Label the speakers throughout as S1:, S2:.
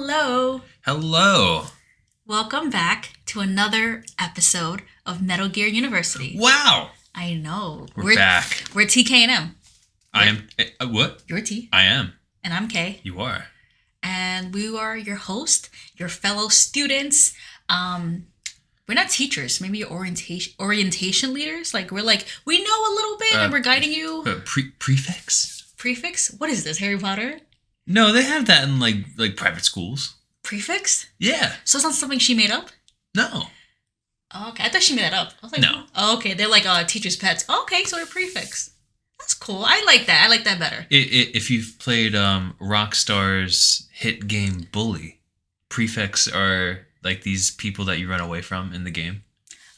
S1: Hello.
S2: Hello.
S1: Welcome back to another episode of Metal Gear University.
S2: Wow.
S1: I know.
S2: We're back.
S1: We're TK and M.
S2: I am. What?
S1: You're T.
S2: I am.
S1: And I'm K.
S2: You are.
S1: And we are your host, your fellow students. We're not teachers. Maybe orientation leaders. We know a little bit and we're guiding you.
S2: Prefix?
S1: Prefix? What is this, Harry Potter?
S2: No, they have that in like private schools.
S1: Prefix?
S2: Yeah.
S1: So it's not something she made up?
S2: No.
S1: Oh, okay, I thought she made that up. I was like,
S2: no.
S1: Oh, okay, they're like teachers' pets. Oh, okay, so they're prefix. That's cool. I like that. I like that better.
S2: If you've played Rockstar's hit game Bully, prefix are like these people that you run away from in the game.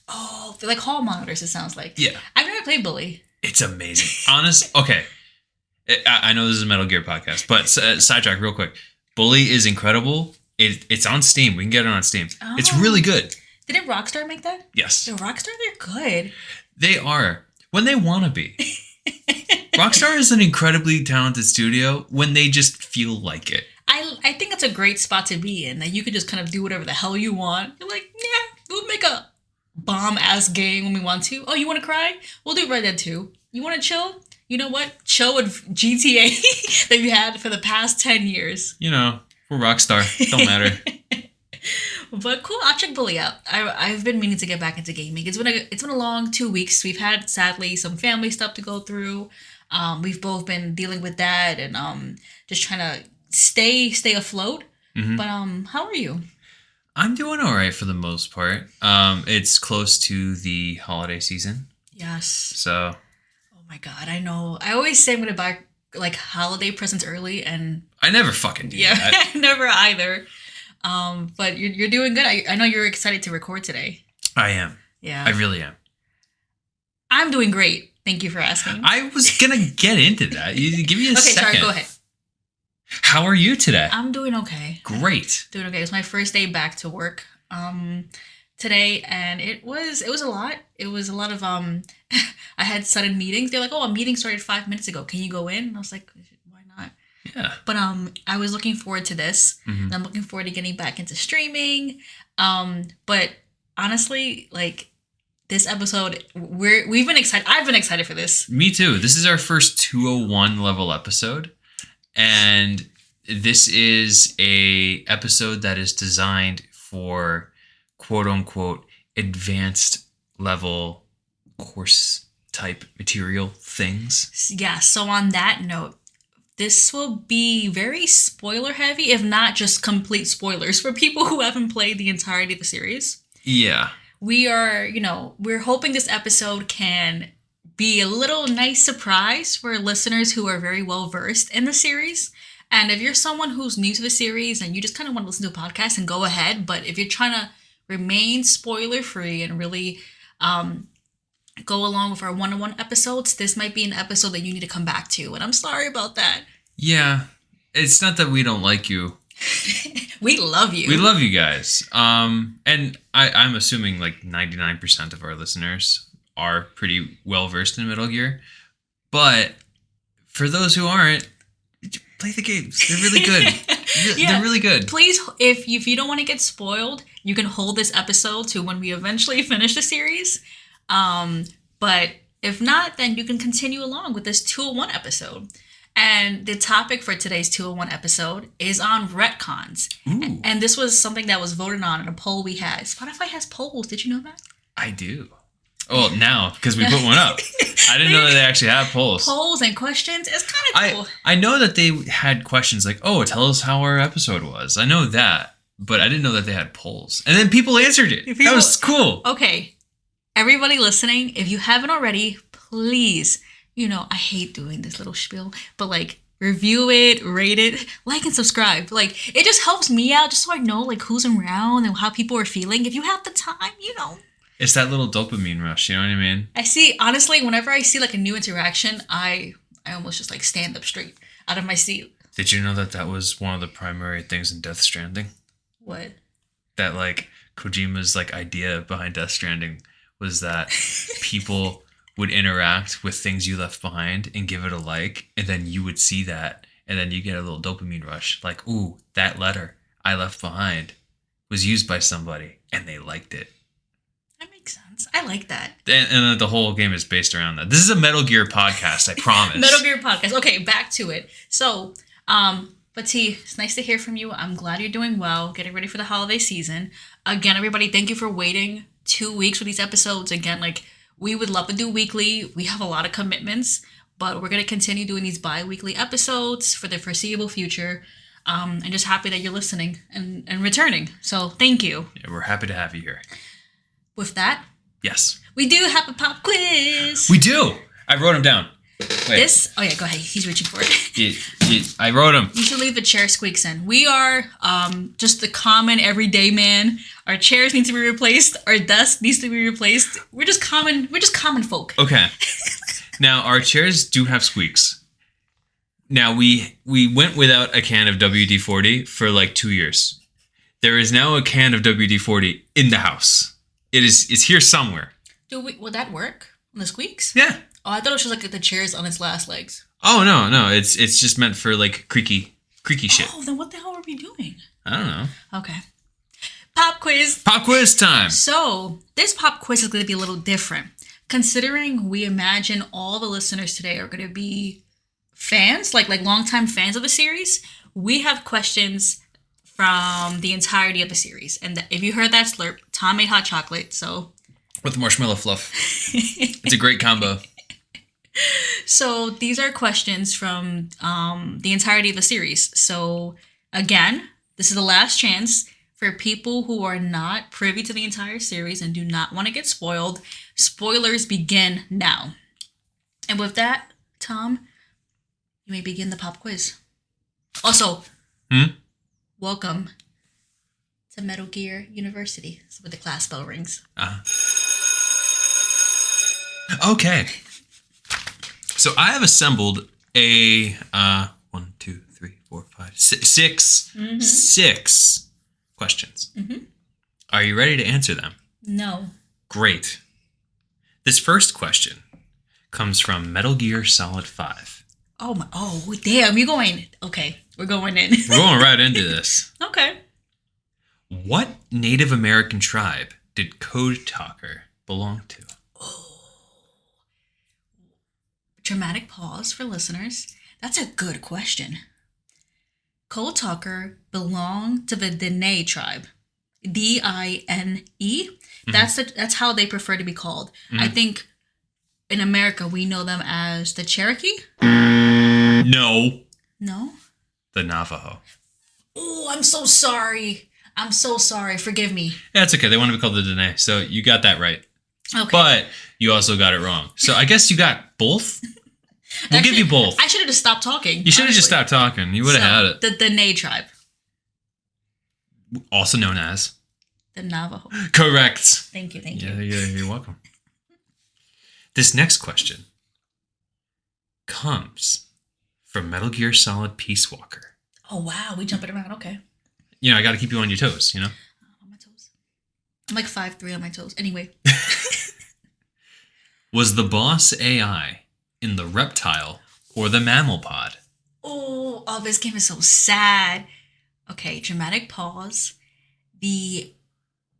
S1: Oh, they're like hall monitors, it sounds like.
S2: Yeah.
S1: I've never played Bully.
S2: It's amazing. Okay. I know this is a Metal Gear podcast, but sidetrack real quick. Bully is incredible. It's on Steam. We can get it on Steam. Oh. It's really good.
S1: Didn't Rockstar make that?
S2: Yes.
S1: Yeah, Rockstar, they're good.
S2: They are. When they want to be. Rockstar is an incredibly talented studio when they just feel like it.
S1: I think it's a great spot to be in, that you could just kind of do whatever the hell you want. You're like, yeah, we'll make a bomb-ass game when we want to. Oh, you want to cry? We'll do Red Dead 2. You want to chill? You know what? Chill with GTA that you had for the past 10 years.
S2: You know, we're Rockstar. Don't matter.
S1: But cool, I'll check Bully out. I've been meaning to get back into gaming. It's been a long 2 weeks. We've had, sadly, some family stuff to go through. We've both been dealing with that and just trying to stay afloat. Mm-hmm. But how are you?
S2: I'm doing all right for the most part. It's close to the holiday season.
S1: Yes.
S2: So.
S1: Oh my God, I know. I always say I'm gonna buy like holiday presents early, and
S2: I never fucking do that.
S1: Yeah, never either. But you're doing good. I know you're excited to record today.
S2: I am.
S1: Yeah.
S2: I really am.
S1: I'm doing great. Thank you for asking.
S2: I was gonna get into that. You give me a second.
S1: Okay, sorry. Go ahead.
S2: How are you today?
S1: I'm doing okay.
S2: Great.
S1: Doing okay. It was my first day back to work today, and it was a lot. It was a lot of I had sudden meetings. They're like, "Oh, a meeting started 5 minutes ago. Can you go in?" And I was like, "Why not?"
S2: Yeah.
S1: But I was looking forward to this. Mm-hmm. And I'm looking forward to getting back into streaming. But honestly, like this episode, we've been excited. I've been excited for this.
S2: Me too. This is our first 201 level episode. And this is a episode that is designed for quote unquote advanced level course type material things.
S1: Yeah, so on that note, this will be very spoiler heavy, if not just complete spoilers for people who haven't played the entirety of the series.
S2: Yeah.
S1: We're hoping this episode can be a little nice surprise for listeners who are very well versed in the series. And if you're someone who's new to the series and you just kind of want to listen to a podcast, and go ahead. But if you're trying to remain spoiler free and really go along with our one-on-one episodes, this might be an episode that you need to come back to. And I'm sorry about that.
S2: Yeah. It's not that we don't like you.
S1: We love you.
S2: We love you guys. And I'm assuming like 99% of our listeners are pretty well versed in Metal Gear. But for those who aren't, play the games. They're really good. Yeah. They're really good.
S1: Please, if you don't want to get spoiled, you can hold this episode to when we eventually finish the series. But if not, then you can continue along with this 201 episode. And the topic for today's 201 episode is on retcons.
S2: Ooh.
S1: And this was something that was voted on in a poll we had. Spotify has polls. Did you know that?
S2: I do. Oh, now, because we put one up. I didn't know that they actually have polls.
S1: Polls and questions. It's kind of cool.
S2: I know that they had questions like, oh, tell us how our episode was. I know that, but I didn't know that they had polls. And then people answered it. That was cool.
S1: Okay. Everybody listening, if you haven't already, please, I hate doing this little spiel, but review it, rate it, like and subscribe. It just helps me out just so I know who's around and how people are feeling. If you have the time,
S2: It's that little dopamine rush, you know what I mean?
S1: I see, honestly, whenever I see a new interaction, I almost just stand up straight out of my seat.
S2: Did you know that was one of the primary things in Death Stranding?
S1: What?
S2: That Kojima's idea behind Death Stranding was that people would interact with things you left behind and give it a like, and then you would see that, and then you get a little dopamine rush. Ooh, that letter. I left behind was used by somebody and they liked it.
S1: That makes sense. I like that.
S2: And the whole game is based around that. This is a Metal Gear podcast, I promise.
S1: Metal Gear podcast. Okay, back to it. So, but T, it's nice to hear from you. I'm glad you're doing well, getting ready for the holiday season. Again, everybody, thank you for waiting 2 weeks for these episodes. Again, like, we would love to do weekly. We have a lot of commitments, but we're going to continue doing these bi-weekly episodes for the foreseeable future. And just happy that you're listening and returning. So thank you.
S2: Yeah, we're happy to have you here.
S1: With that,
S2: yes,
S1: we do have a pop quiz.
S2: We do. I wrote them down. Wait.
S1: Oh yeah, go ahead. He's reaching for it.
S2: I wrote them.
S1: You should leave the chair squeaks in. We are just the common everyday man. Our chairs need to be replaced. Our desk needs to be replaced. We're just common folk.
S2: Okay. Now our chairs do have squeaks. Now we went without a can of WD-40 for like 2 years. There is now a can of WD-40 in the house. It's here somewhere.
S1: Will that work on the squeaks?
S2: Yeah.
S1: Oh, I thought it was just like the chairs on its last legs.
S2: Oh no, it's just meant for like creaky shit.
S1: Oh, then what the hell are we doing?
S2: I don't know.
S1: Okay. Pop quiz.
S2: Pop quiz time.
S1: So this pop quiz is going to be a little different, considering we imagine all the listeners today are going to be fans, like longtime fans of the series. We have questions from the entirety of the series, and if you heard that slurp, Tom made hot chocolate, so
S2: with marshmallow fluff. It's a great combo.
S1: So these are questions from the entirety of the series. So again, this is the last chance for people who are not privy to the entire series and do not want to get spoiled. Spoilers begin now. And with that, Tom, you may begin the pop quiz. Also, welcome to Metal Gear University. That's what the class bell rings.
S2: Okay. So I have assembled a 1, 2, 3, 4, 5, 6 questions. Mm-hmm. Are you ready to answer them?
S1: No.
S2: Great. This first question comes from Metal Gear Solid 5.
S1: Oh, damn, you're going. Okay, we're going in.
S2: We're going right into this.
S1: Okay.
S2: What Native American tribe did Code Talker belong to?
S1: Dramatic pause for listeners. That's a good question. Code Talker belonged to the Dene tribe. Dine. Mm-hmm. That's how they prefer to be called. Mm-hmm. I think in America we know them as the Cherokee.
S2: No.
S1: No?
S2: The Navajo.
S1: Oh, I'm so sorry. Forgive me.
S2: That's okay. They want to be called the Dene. So you got that right.
S1: Okay.
S2: But you also got it wrong. So I guess you got both. We'll give you both.
S1: I should have just stopped talking.
S2: You should have just stopped talking. You would have had it.
S1: The Dene tribe.
S2: Also known as?
S1: The Navajo.
S2: Correct.
S1: Thank you.
S2: Yeah, you're welcome. This next question comes from Metal Gear Solid Peace Walker.
S1: Oh, wow. We jumping around. Okay.
S2: You know, I got to keep you on your toes, you know?
S1: On my toes. I'm like 5'3" on my toes. Anyway.
S2: Was the boss AI in the reptile or the mammal pod?
S1: Oh, this game is so sad. Okay, dramatic pause. The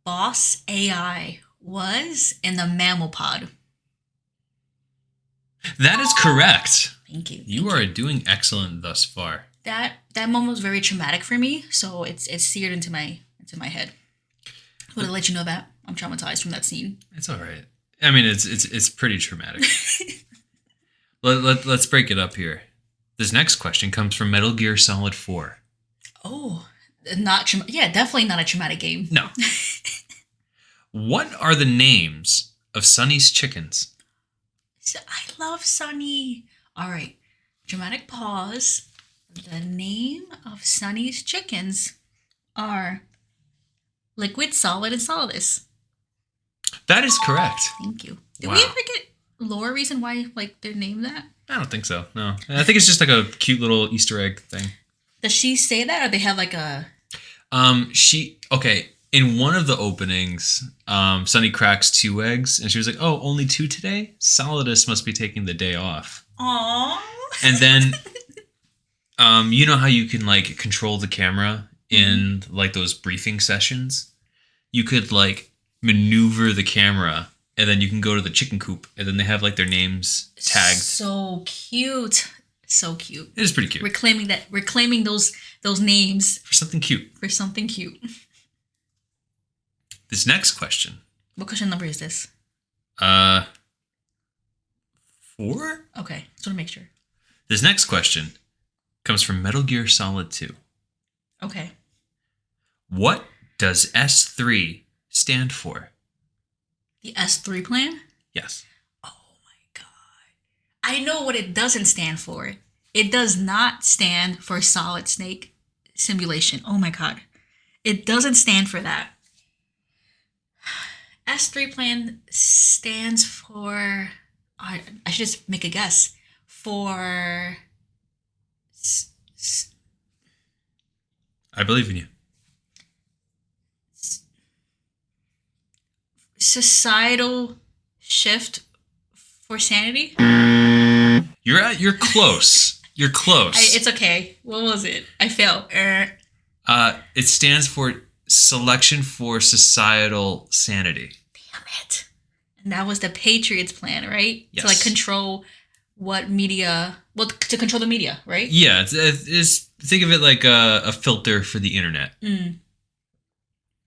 S1: boss AI was in the mammal pod.
S2: That is correct.
S1: Thank you.
S2: You are doing excellent thus far.
S1: That moment was very traumatic for me, so it's seared into my head. I want to let you know that I'm traumatized from that scene.
S2: It's all right. I mean, it's pretty traumatic. Let's break it up here. This next question comes from Metal Gear Solid 4.
S1: Oh, definitely not a traumatic game.
S2: No. What are the names of Sonny's chickens?
S1: I love Sonny. All right, dramatic pause. The name of Sonny's chickens are Liquid, Solid, and Solidus.
S2: That is correct.
S1: Thank you. Did we ever get lore reason why they're named that?
S2: I don't think so. No, I think it's just like a cute little Easter egg thing.
S1: Does she say that, or they have like a?
S2: In one of the openings, Sonny cracks 2 eggs, and she was like, "Oh, only 2 today? Solidus must be taking the day off."
S1: Aww.
S2: And then, you know how you can like control the camera in like those briefing sessions, you could like maneuver the camera and then you can go to the chicken coop and then they have like their names tagged.
S1: So cute. So cute.
S2: It is pretty cute.
S1: Reclaiming those names
S2: For something cute.
S1: for something cute.
S2: This next question.
S1: What question number is this?
S2: 4?
S1: Okay, just want to make sure.
S2: This next question comes from Metal Gear Solid 2.
S1: Okay.
S2: What does S3 stand for?
S1: The S3 plan?
S2: Yes.
S1: Oh my god. I know what it doesn't stand for. It does not stand for Solid Snake Simulation. Oh my god. It doesn't stand for that. S3 plan stands for... I should just make a guess. For...
S2: I believe in you.
S1: Societal shift for sanity?
S2: You're close. You're close.
S1: It's okay. What was it? I failed.
S2: It stands for Selection for Societal Sanity.
S1: Damn it. And that was the Patriots plan, right?
S2: Yes.
S1: To like control what media, well, to control the media, right?
S2: Yeah, it's think of it like a filter for the internet.
S1: One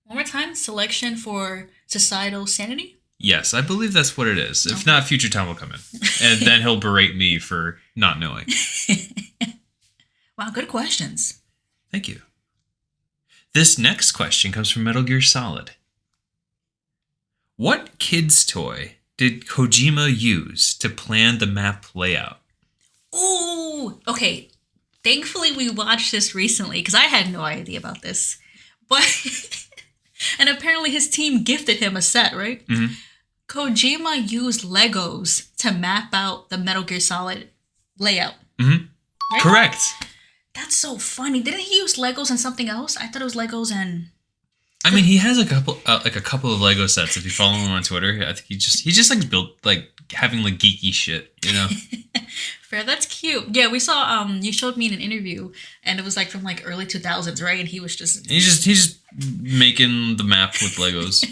S1: more time. Selection for societal sanity?
S2: Yes, I believe that's what it is. If not, Future Tom will come in. And then he'll berate me for not knowing.
S1: Wow, good questions.
S2: Thank you. This next question comes from Metal Gear Solid. What kid's toy did Kojima use to plan the map layout?
S1: Ooh, okay. Thankfully, we watched this recently because I had no idea about this. But, and apparently his team gifted him a set, right?
S2: Mm-hmm.
S1: Kojima used Legos to map out the Metal Gear Solid layout.
S2: Mm-hmm.
S1: Right?
S2: Correct.
S1: That's so funny. Didn't he use Legos and something else? I thought it was Legos and...
S2: I mean, he has a couple of Lego sets. If you follow him on Twitter, I think he just like built like having like geeky shit, you know.
S1: Fair, that's cute. Yeah, we saw. You showed me in an interview, and it was like from like early 2000s, right? And he was just
S2: he's just making the map with Legos.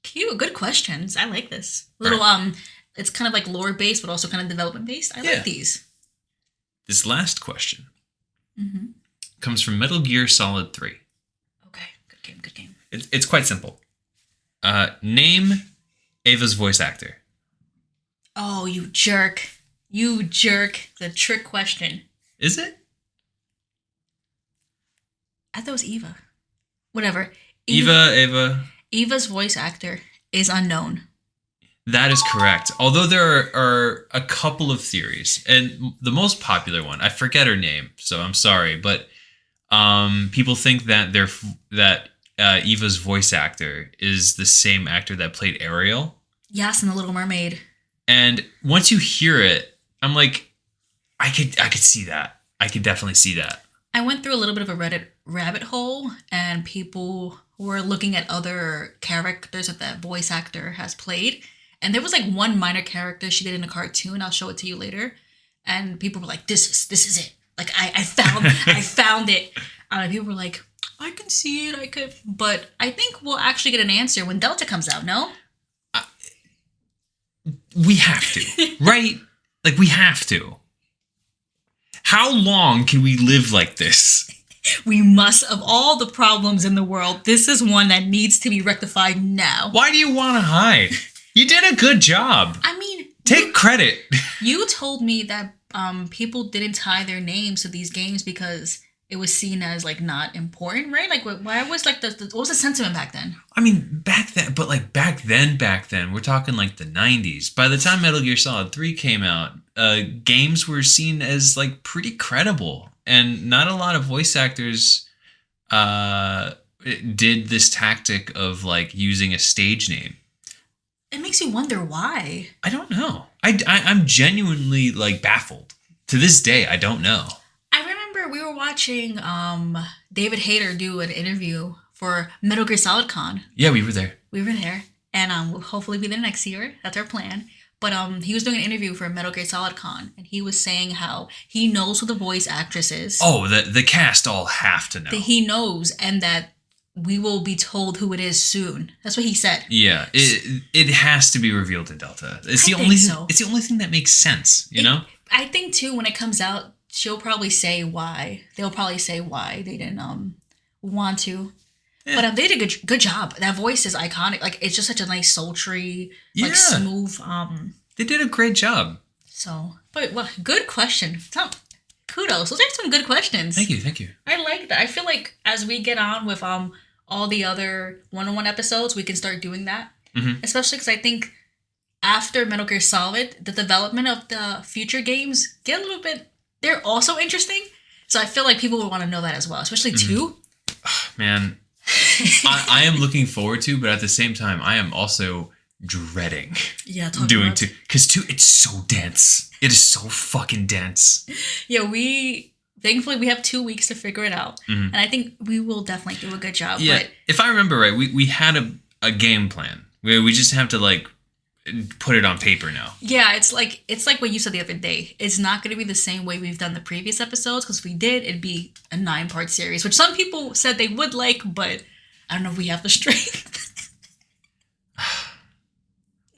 S1: Cute. Good questions. I like this little.
S2: Right.
S1: It's kind of like lore based, but also kind of development based. I like these.
S2: This last question comes from Metal Gear Solid 3.
S1: Okay, good game. Good game.
S2: It's quite simple. Name Ava's voice actor.
S1: Oh, you jerk! You jerk! The trick question.
S2: Is it?
S1: I thought it was Eva. Whatever.
S2: Eva.
S1: Eva's voice actor is unknown.
S2: That is correct. Although there are a couple of theories, and the most popular one, I forget her name, so I'm sorry, but people think that Eva's voice actor is the same actor that played Ariel. Yes,
S1: in The Little Mermaid.
S2: And once you hear it, I'm like, I could see that. I could definitely see that.
S1: I went through a little bit of a Reddit rabbit hole, and people were looking at other characters that that voice actor has played. And there was like one minor character she did in a cartoon. I'll show it to you later. And people were like, "This is it. Like I found it." People were like, "I can see it. I could." But I think we'll actually get an answer when Delta comes out. No.
S2: We have to, right? Like we have to. How long can we live like this?
S1: We must. Of all the problems in the world, this is one that needs to be rectified now.
S2: Why do you want to hide? You did a good job.
S1: I mean,
S2: take credit. You
S1: told me that people didn't tie their names to these games because it was seen as like not important, right? Like, why was like what was the sentiment back then?
S2: I mean, back then, but like back then, we're talking like the 90s. By the time Metal Gear Solid 3 came out, games were seen as like pretty credible, and not a lot of voice actors did this tactic of like using a stage name.
S1: It makes you wonder why.
S2: I don't know. I'm genuinely like baffled. To this day, I don't know.
S1: I remember we were watching David Hayter do an interview for Metal Gear Solid Con.
S2: Yeah, we were there.
S1: And we'll hopefully be there next year. That's our plan. But he was doing an interview for Metal Gear Solid Con, and he was saying how he knows who the voice actress is.
S2: Oh, the cast all have to know.
S1: That he knows, and that we will be told who it is soon. That's what he said.
S2: Yeah, it has to be revealed in Delta. It's the only thing that makes sense, you know?
S1: I think too, when it comes out, she'll probably say why. They'll probably say why they didn't want to. Yeah. But they did a good job. That voice is iconic. Like, it's just such a nice, sultry, like, smooth.
S2: They did a great job.
S1: So, but well, good question. Kudos. Those are some good questions.
S2: Thank you.
S1: I like that. I feel like as we get on with all the other one-on-one episodes, we can start doing that. Mm-hmm. Especially because I think after Metal Gear Solid, the development of the future games get a little bit. They're also interesting. So I feel like people would want to know that as well, especially 2.
S2: Oh, man. I am looking forward to, but at the same time, I am also dreading doing 2. Because 2, it's so dense. It is so fucking dense.
S1: Yeah, thankfully we have 2 weeks to figure it out. Mm-hmm. And I think we will definitely do a good job.
S2: Yeah,
S1: but
S2: if I remember right, we had a game plan. We just have to, like, put it on paper now.
S1: Yeah, it's like what you said the other day. It's not going to be the same way we've done the previous episodes, because if we did, it'd be a 9-part series, which some people said they would like, but I don't know if we have the strength.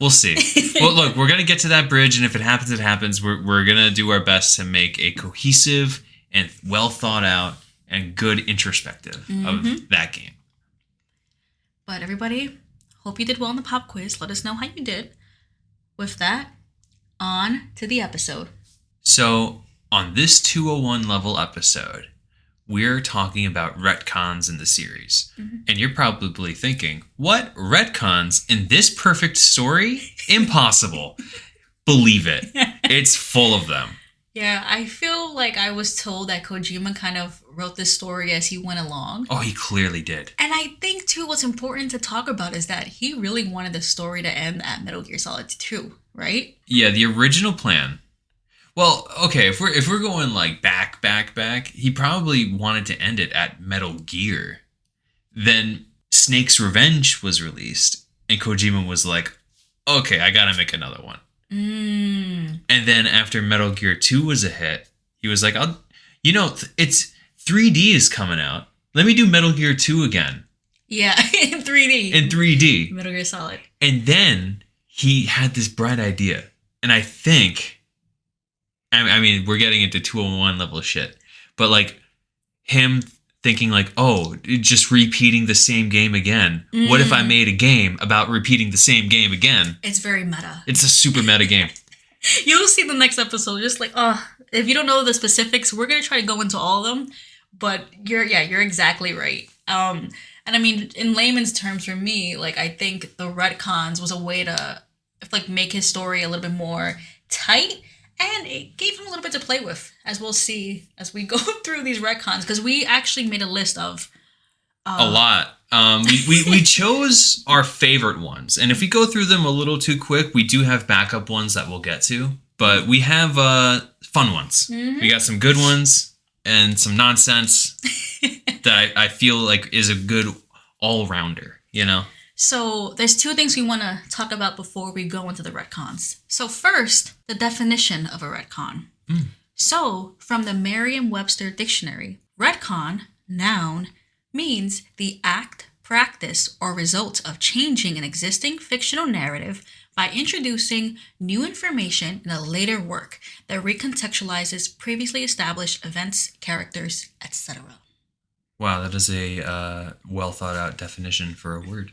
S2: We'll see. Well, look, we're going to get to that bridge, and if it happens, it happens. We're going to do our best to make a cohesive and well thought out and good introspective of that game.
S1: But everybody, hope you did well in the pop quiz. Let us know how you did. With that, on to the episode.
S2: So, on this 201 level episode, we're talking about retcons in the series. Mm-hmm. And you're probably thinking, what? Retcons in this perfect story? Impossible. Believe it. It's full of them.
S1: Yeah, I feel like I was told that Kojima kind of wrote this story as he went along.
S2: Oh, he clearly did.
S1: And I think, too, what's important to talk about is that he really wanted the story to end at Metal Gear Solid 2, right?
S2: Yeah, the original plan. Well, okay, if we're going, like, back, he probably wanted to end it at Metal Gear. Then Snake's Revenge was released, and Kojima was like, okay, I gotta make another one. And then after Metal Gear 2 was a hit, he was like, it's 3D is coming out. Let me do Metal Gear 2 again.
S1: Yeah, in 3D.
S2: In 3D.
S1: Metal Gear Solid.
S2: And then he had this bright idea. And I think, I mean, we're getting into 201 level shit, but like him thinking like, oh, just repeating the same game again. What if I made a game about repeating the same game again? It's
S1: very meta.
S2: It's a super meta game.
S1: You'll see the next episode. Just like, if you don't know the specifics, we're going to try to go into all of them. But you're exactly right. And I mean, in layman's terms for me, like, I think the retcons was a way to like make his story a little bit more tight. And it gave him a little bit to play with, as we'll see as we go through these retcons. Because we actually made a list of...
S2: a lot. We chose our favorite ones. And if we go through them a little too quick, we do have backup ones that we'll get to. But we have fun ones. Mm-hmm. We got some good ones and some nonsense that I feel like is a good all-rounder, you know?
S1: So there's 2 things we want to talk about before we go into the retcons. So first, the definition of a retcon. So from the Merriam-Webster dictionary, retcon, noun, means the act, practice, or result of changing an existing fictional narrative by introducing new information in a later work that recontextualizes previously established events, characters, etc.
S2: Wow, that is a well thought out definition for a word.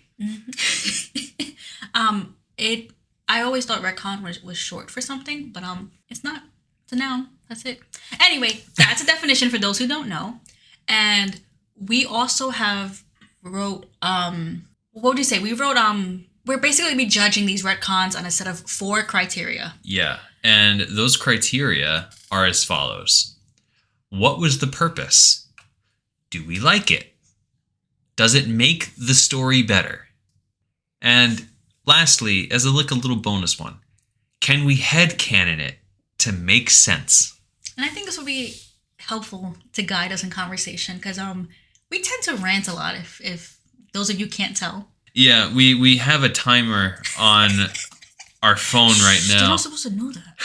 S1: I always thought retcon was short for something, but it's not. It's a noun. That's it. Anyway, that's a definition for those who don't know. And we also wrote what would you say? We wrote we're basically be judging these retcons on a set of 4 criteria.
S2: Yeah, and those criteria are as follows. What was the purpose? Do we like it? Does it make the story better? And lastly, as a little bonus one, can we headcanon it to make sense?
S1: And I think this will be helpful to guide us in conversation because we tend to rant a lot if those of you can't tell.
S2: Yeah, we have a timer on our phone right
S1: They're
S2: now.
S1: not supposed to know that.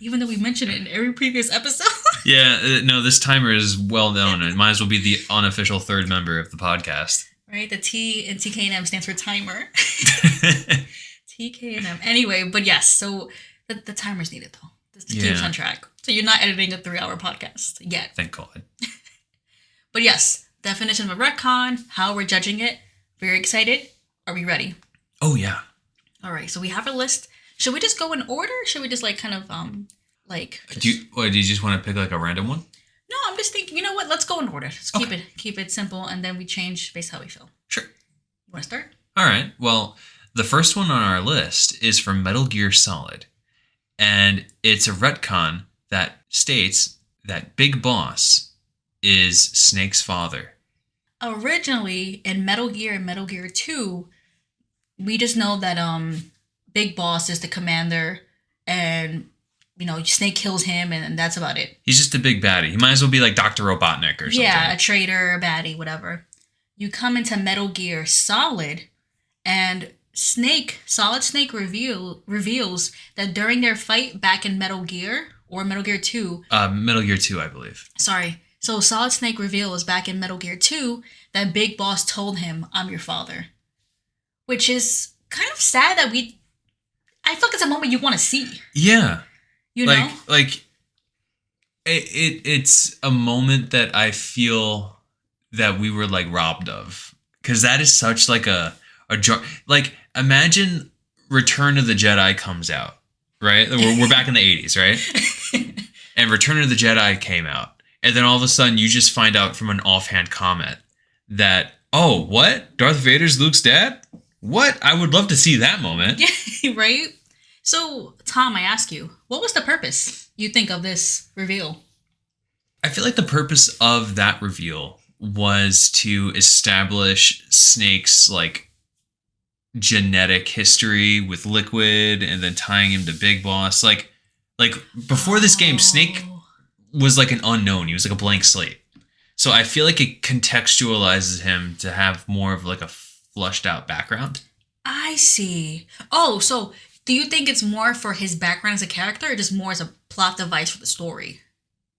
S1: Even though we mentioned it in every previous episode.
S2: Yeah, no, this timer is well known. It might as well be the unofficial third member of the podcast.
S1: Right? The T in TKM stands for timer. TKM. Anyway, but yes, so the timer's needed though. Just to keep us on track. So you're not editing a 3-hour podcast yet.
S2: Thank God.
S1: But yes, definition of a retcon, how we're judging it. Very excited. Are we ready?
S2: Oh, yeah.
S1: All right, so we have a list. Should we just go in order? Should we just like kind of
S2: Do you just want to pick like a random one?
S1: No, I'm just thinking, you know what? Let's go in order. Just keep it simple, and then we change based how we feel.
S2: Sure.
S1: You want to start?
S2: All right. Well, the first one on our list is from Metal Gear Solid. And it's a retcon that states that Big Boss is Snake's father.
S1: Originally, in Metal Gear and Metal Gear 2, we just know that Big Boss is the commander, and Snake kills him, and that's about it.
S2: He's just a big baddie. He might as well be like Dr. Robotnik or something.
S1: Yeah, a traitor, a baddie, whatever. You come into Metal Gear Solid, and Solid Snake reveals that during their fight back in Metal Gear, or Metal Gear 2...
S2: Metal Gear 2, I believe.
S1: Sorry. So Solid Snake reveals back in Metal Gear 2 that Big Boss told him, "I'm your father." Which is kind of sad that I feel like it's a moment you want to see.
S2: Yeah.
S1: You know?
S2: Like, it's a moment that I feel that we were, like, robbed of. Because that is such, like, like, imagine Return of the Jedi comes out, right? We're back in the 80s, right? And Return of the Jedi came out. And then all of a sudden, you just find out from an offhand comment that, oh, what? Darth Vader's Luke's dad? What? I would love to see that moment.
S1: Yeah, right? So, Tom, I ask you, what was the purpose, you think, of this reveal?
S2: I feel like the purpose of that reveal was to establish Snake's, like, genetic history with Liquid and then tying him to Big Boss. Like before this game, Snake was like an unknown. He was like a blank slate. So I feel like it contextualizes him to have more of like a flushed out background.
S1: I see. Oh, so do you think it's more for his background as a character or just more as a plot device for the story?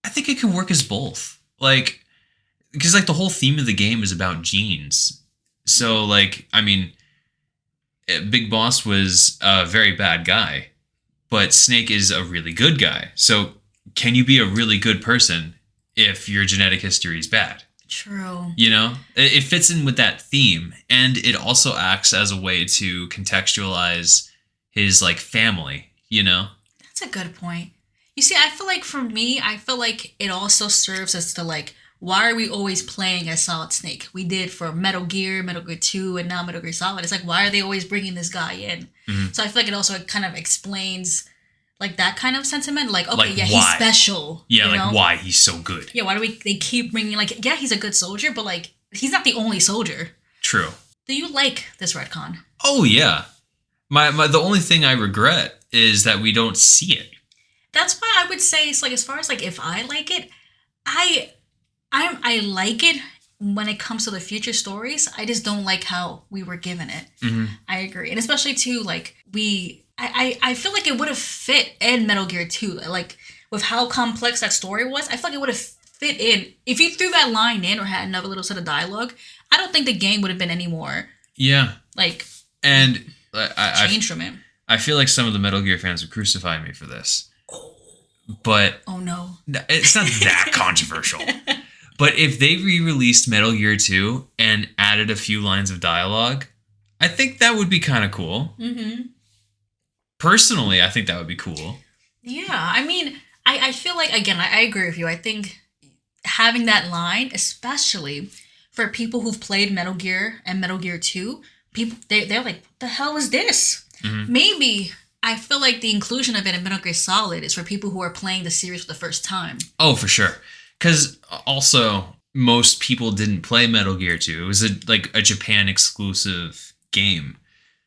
S2: I think it can work as both. Like, because like the whole theme of the game is about genes. So like, I mean, Big Boss was a very bad guy, but Snake is a really good guy. So can you be a really good person if your genetic history is bad?
S1: True.
S2: You know, it fits in with that theme, and it also acts as a way to contextualize his like family, you know?
S1: That's a good point. You see, I feel like for me, I feel like it also serves as to like, why are we always playing as Solid Snake? We did for Metal Gear 2, and now Metal Gear Solid. It's like, why are they always bringing this guy in? Mm-hmm. So I feel like it also kind of explains like that kind of sentiment. Like, okay, like yeah, why? He's special.
S2: Yeah, like know? Why he's so good.
S1: Yeah, why do they keep bringing, like, yeah, he's a good soldier, but like, he's not the only soldier.
S2: True.
S1: Do you like this retcon?
S2: Oh, yeah. The only thing I regret is that we don't see it.
S1: That's why I would say it's like, as far as like if I like it, I like it when it comes to the future stories. I just don't like how we were given it. Mm-hmm. I agree. And especially too, like I feel like it would have fit in Metal Gear 2. Like with how complex that story was, I feel like it would have fit in. If you threw that line in or had another little set of dialogue, I don't think the game would have been any more.
S2: Yeah.
S1: Like
S2: and
S1: changed from it.
S2: I feel like some of the Metal Gear fans would crucify me for this. But
S1: oh no.
S2: It's not that controversial. But if they re-released Metal Gear 2 and added a few lines of dialogue, I think that would be kind of cool. Mm-hmm. Personally, I think that would be cool.
S1: Yeah, I mean, I feel like, again, I agree with you. I think having that line, especially for people who've played Metal Gear and Metal Gear 2, people, they're like, what the hell is this? Mm-hmm. Maybe I feel like the inclusion of it in Metal Gear Solid is for people who are playing the series for the first time.
S2: Oh, for sure. Because also, most people didn't play Metal Gear 2. It was a Japan exclusive game.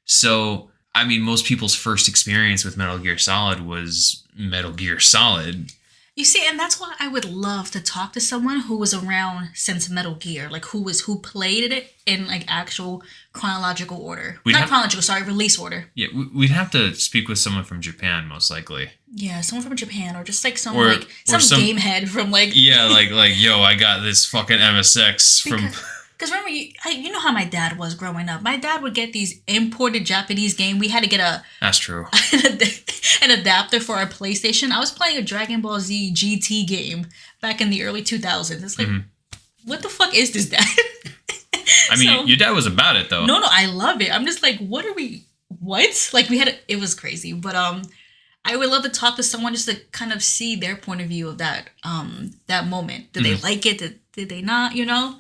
S2: So, I mean, most people's first experience with Metal Gear Solid was Metal Gear Solid.
S1: You see, and that's why I would love to talk to someone who was around since Metal Gear, like who played it in like actual chronological order. Not chronological, sorry, release order.
S2: Yeah, we'd have to speak with someone from Japan, most likely.
S1: Yeah, someone from Japan, or just like some game head from like.
S2: Yeah, like yo, I got this fucking MSX from.
S1: Because remember, you know how my dad was growing up. My dad would get these imported Japanese game. We had to get
S2: That's true.
S1: an adapter for our PlayStation. I was playing a Dragon Ball Z GT game back in the early 2000s. It's like, what the fuck is this, Dad?
S2: I mean, your dad was about it though.
S1: No, I love it. I'm just like, what? Like it was crazy. But I would love to talk to someone just to kind of see their point of view of that moment. Did they like it? Did they not? You know.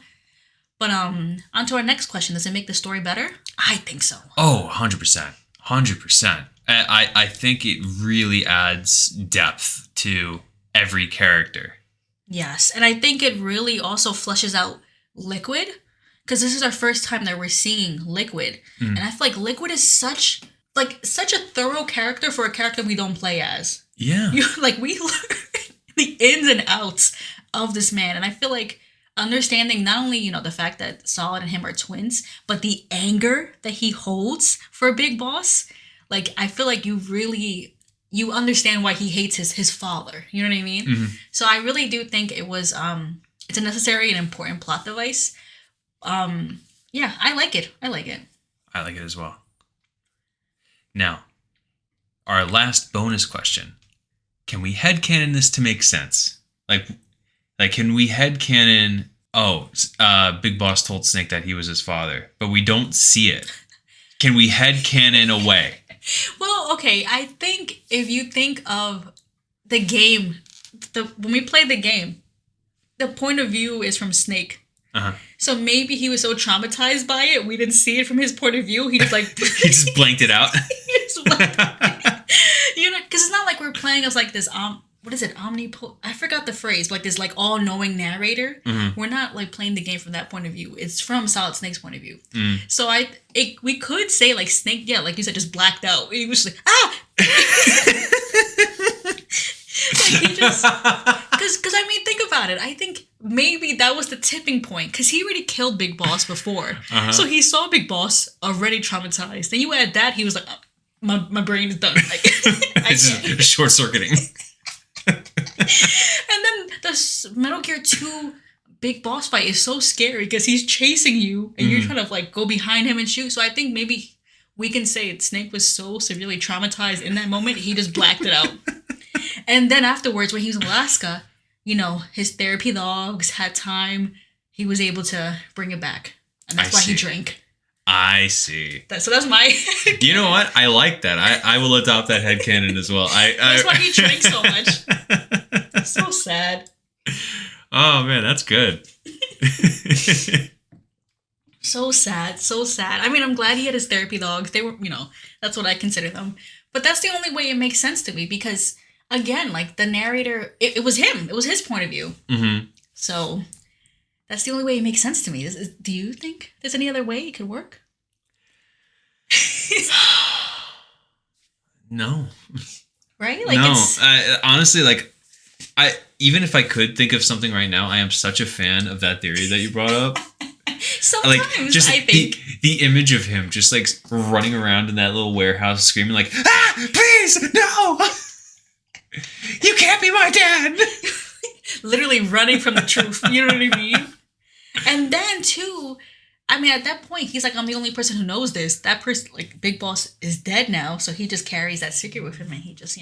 S1: But on to our next question. Does it make the story better? I think so.
S2: Oh, 100%. 100%. I think it really adds depth to every character.
S1: Yes. And I think it really also fleshes out Liquid. Because this is our first time that we're seeing Liquid. And I feel like Liquid is such a thorough character for a character we don't play as.
S2: Yeah.
S1: We learn the ins and outs of this man. And I feel like understanding not only, the fact that Solid and him are twins, but the anger that he holds for Big Boss. Like, I feel like you understand why he hates his father. You know what I mean? Mm-hmm. So I really do think it was, it's a necessary and important plot device. Yeah, I like it. I like it
S2: as well. Now, our last bonus question. Can we headcanon this to make sense? Like, can we headcanon, Big Boss told Snake that he was his father, but we don't see it. Can we headcanon away?
S1: Well, okay, I think if you think of the game, when we play the game, the point of view is from Snake. Uh-huh. So maybe he was so traumatized by it, we didn't see it from his point of view. He just
S2: he just blanked it out.
S1: Because it's not like we're playing as like this what is it? I forgot the phrase. Like this, like all-knowing narrator. Mm-hmm. We're not like playing the game from that point of view. It's from Solid Snake's point of view. Mm. So we could say like Snake, yeah, like you said, just blacked out. He was just like like he just, because I mean, think about it. I think maybe that was the tipping point because he already killed Big Boss before, so he saw Big Boss already traumatized. Then you add that, he was like, my brain is done. Like,
S2: it's short circuiting.
S1: And then the Metal Gear 2 Big Boss fight is so scary because he's chasing you and you're trying to like go behind him and shoot. So I think maybe we can say Snake was so severely traumatized in that moment, he just blacked it out. And then afterwards, when he was in Alaska, his therapy dogs had time. He was able to bring it back. And that's why he drank.
S2: I see.
S1: So that's my...
S2: You know what? I like that. I will adopt that headcanon as well.
S1: That's why he drank so much. So sad.
S2: Oh, man, that's good.
S1: So sad. I mean, I'm glad he had his therapy dogs. They were, that's what I consider them. But that's the only way it makes sense to me because, again, like the narrator, it was him. It was his point of view. Mm-hmm. So... that's the only way it makes sense to me. Do you think there's any other way it could work?
S2: No.
S1: Right?
S2: Like no. Honestly, like, even if I could think of something right now, I am such a fan of that theory that you brought up.
S1: Sometimes,
S2: like, just
S1: I think.
S2: The image of him just, like, running around in that little warehouse screaming, like, please, no! You can't be my dad!
S1: Literally running from the truth. You know what I mean? And then, too, I mean, at that point, he's like, I'm the only person who knows this. That person, like, Big Boss is dead now, so he just carries that secret with him, and he just,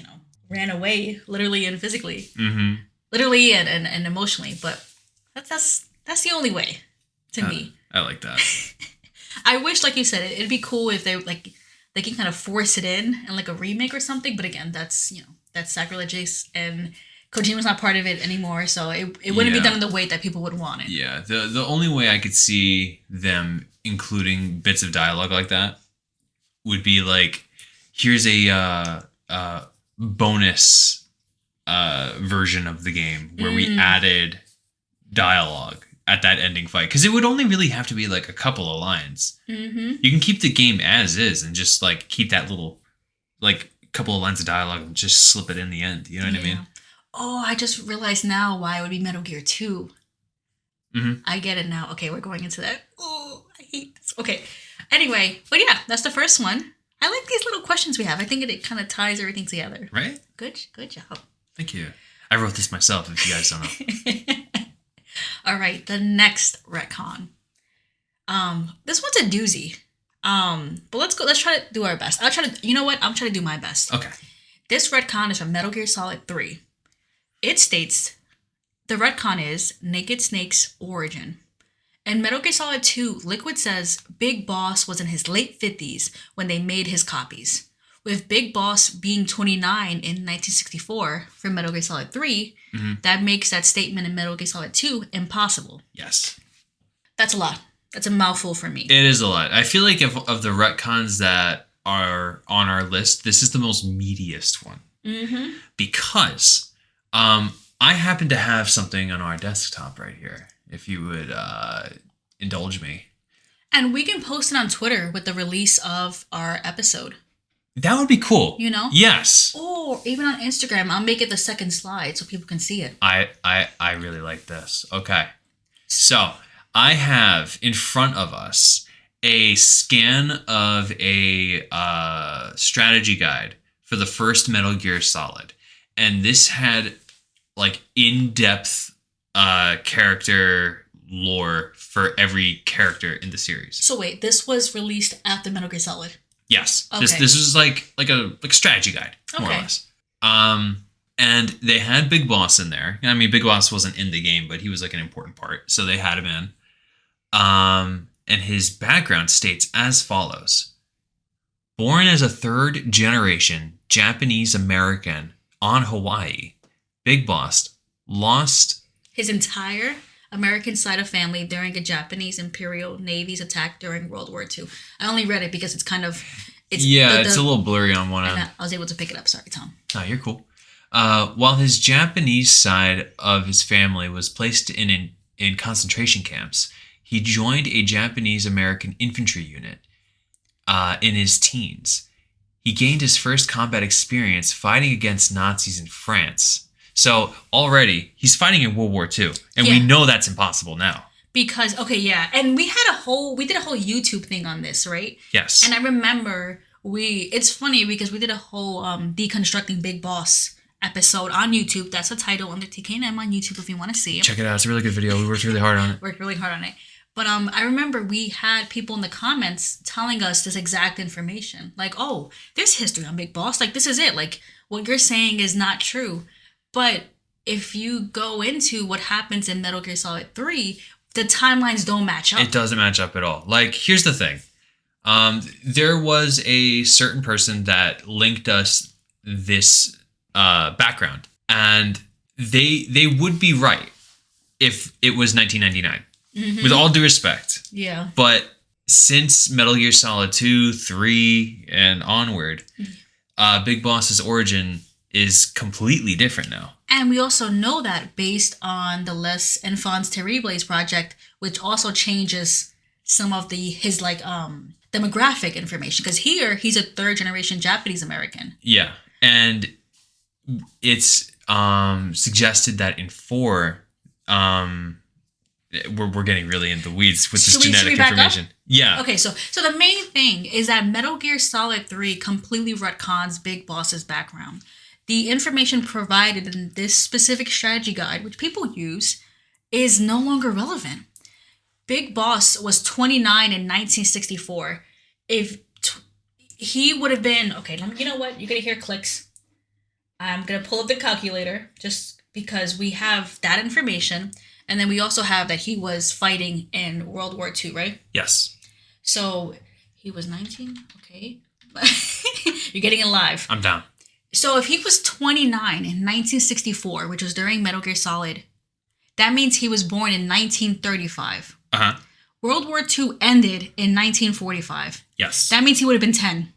S1: ran away, literally and physically. Mm-hmm. Literally and emotionally, but that's the only way, to me.
S2: I like that.
S1: I wish, like you said, it'd be cool if they can kind of force it in like, a remake or something, but again, that's sacrilegious, and... Kojima's not part of it anymore, so it wouldn't be done in the way that people would want it.
S2: Yeah, the only way I could see them including bits of dialogue like that would be like, here's a bonus version of the game where we added dialogue at that ending fight. Because it would only really have to be like a couple of lines. Mm-hmm. You can keep the game as is and just like keep that little like couple of lines of dialogue and just slip it in the end. You know what I mean?
S1: Oh, I just realized now why it would be Metal Gear 2.
S2: Mm-hmm.
S1: I get it now. Okay, we're going into that. Oh, I hate this. Okay. Anyway, but yeah, that's the first one. I like these little questions we have. I think it kind of ties everything together.
S2: Right?
S1: Good job.
S2: Thank you. I wrote this myself, if you guys don't know.
S1: All right, the next retcon. This one's a doozy. But let's try to do our best. You know what? I'm trying to do my best.
S2: Okay.
S1: This retcon is from Metal Gear Solid 3. It states the retcon is Naked Snake's origin. In Metal Gear Solid 2, Liquid says Big Boss was in his late 50s when they made his copies. With Big Boss being 29 in 1964 for Metal Gear Solid 3, that makes that statement in Metal Gear Solid 2 impossible.
S2: Yes.
S1: That's a lot. That's a mouthful for me.
S2: It is a lot. I feel like of the retcons that are on our list, this is the most meatiest one.
S1: Mm-hmm.
S2: Because I happen to have something on our desktop right here, if you would indulge me.
S1: And we can post it on Twitter with the release of our episode.
S2: That would be cool.
S1: You know?
S2: Yes.
S1: Or even on Instagram, I'll make it the second slide so people can see it.
S2: I really like this. Okay. So I have in front of us a scan of a strategy guide for the first Metal Gear Solid. And this had like in-depth character lore for every character in the series.
S1: So wait, this was released after Metal Gear Solid?
S2: Yes.
S1: Okay.
S2: This was like a strategy guide, more or less. And they had Big Boss in there. I mean, Big Boss wasn't in the game, but he was like an important part, so they had him in. And his background states as follows: born as a third generation Japanese American on Hawaii, Big Boss lost
S1: his entire American side of family during a Japanese Imperial Navy's attack during World War II. I only read it because it's
S2: it's a little blurry on one end.
S1: I was able to pick it up. Sorry, Tom.
S2: No, you're cool. While his Japanese side of his family was placed in concentration camps, he joined a Japanese American infantry unit in his teens. He gained his first combat experience fighting against Nazis in France. So already he's fighting in World War II, and we know that's impossible now.
S1: Because and we did a whole YouTube thing on this, right?
S2: Yes.
S1: And I remember it's funny because we did a whole deconstructing Big Boss episode on YouTube. That's the title under TKNM on YouTube if you want to see it.
S2: Check it out. It's a really good video. We worked really hard on it.
S1: But I remember we had people in the comments telling us this exact information. Like, oh, there's history on Big Boss. Like, this is it. Like, what you're saying is not true. But if you go into what happens in Metal Gear Solid 3, the timelines don't match up.
S2: It doesn't match up at all. Like, here's the thing. There was a certain person that linked us this background. And they would be right if it was 1999. Mm-hmm. With all due respect.
S1: Yeah.
S2: But since Metal Gear Solid 2, 3, and onward, Big Boss's origin is completely different now.
S1: And we also know that based on the Les Enfants Terribles project, which also changes some of his demographic information. Because here, he's a third generation Japanese American.
S2: Yeah. And it's suggested that in 4... We're getting really in the weeds with this genetic information. Yeah.
S1: Okay, so the main thing is that Metal Gear Solid 3 completely retcons Big Boss's background. The information provided in this specific strategy guide, which people use, is no longer relevant. Big Boss was 29 in 1964. If he would have been... Okay, you know what? You're going to hear clicks. I'm going to pull up the calculator just because we have that information. And then we also have that he was fighting in World War II, right?
S2: Yes.
S1: So he was 19. Okay. You're getting it live.
S2: I'm down.
S1: So if he was 29 in 1964, which was during Metal Gear Solid, that means he was born in 1935.
S2: Uh-huh.
S1: World War II ended in 1945.
S2: Yes.
S1: That means he would have been 10.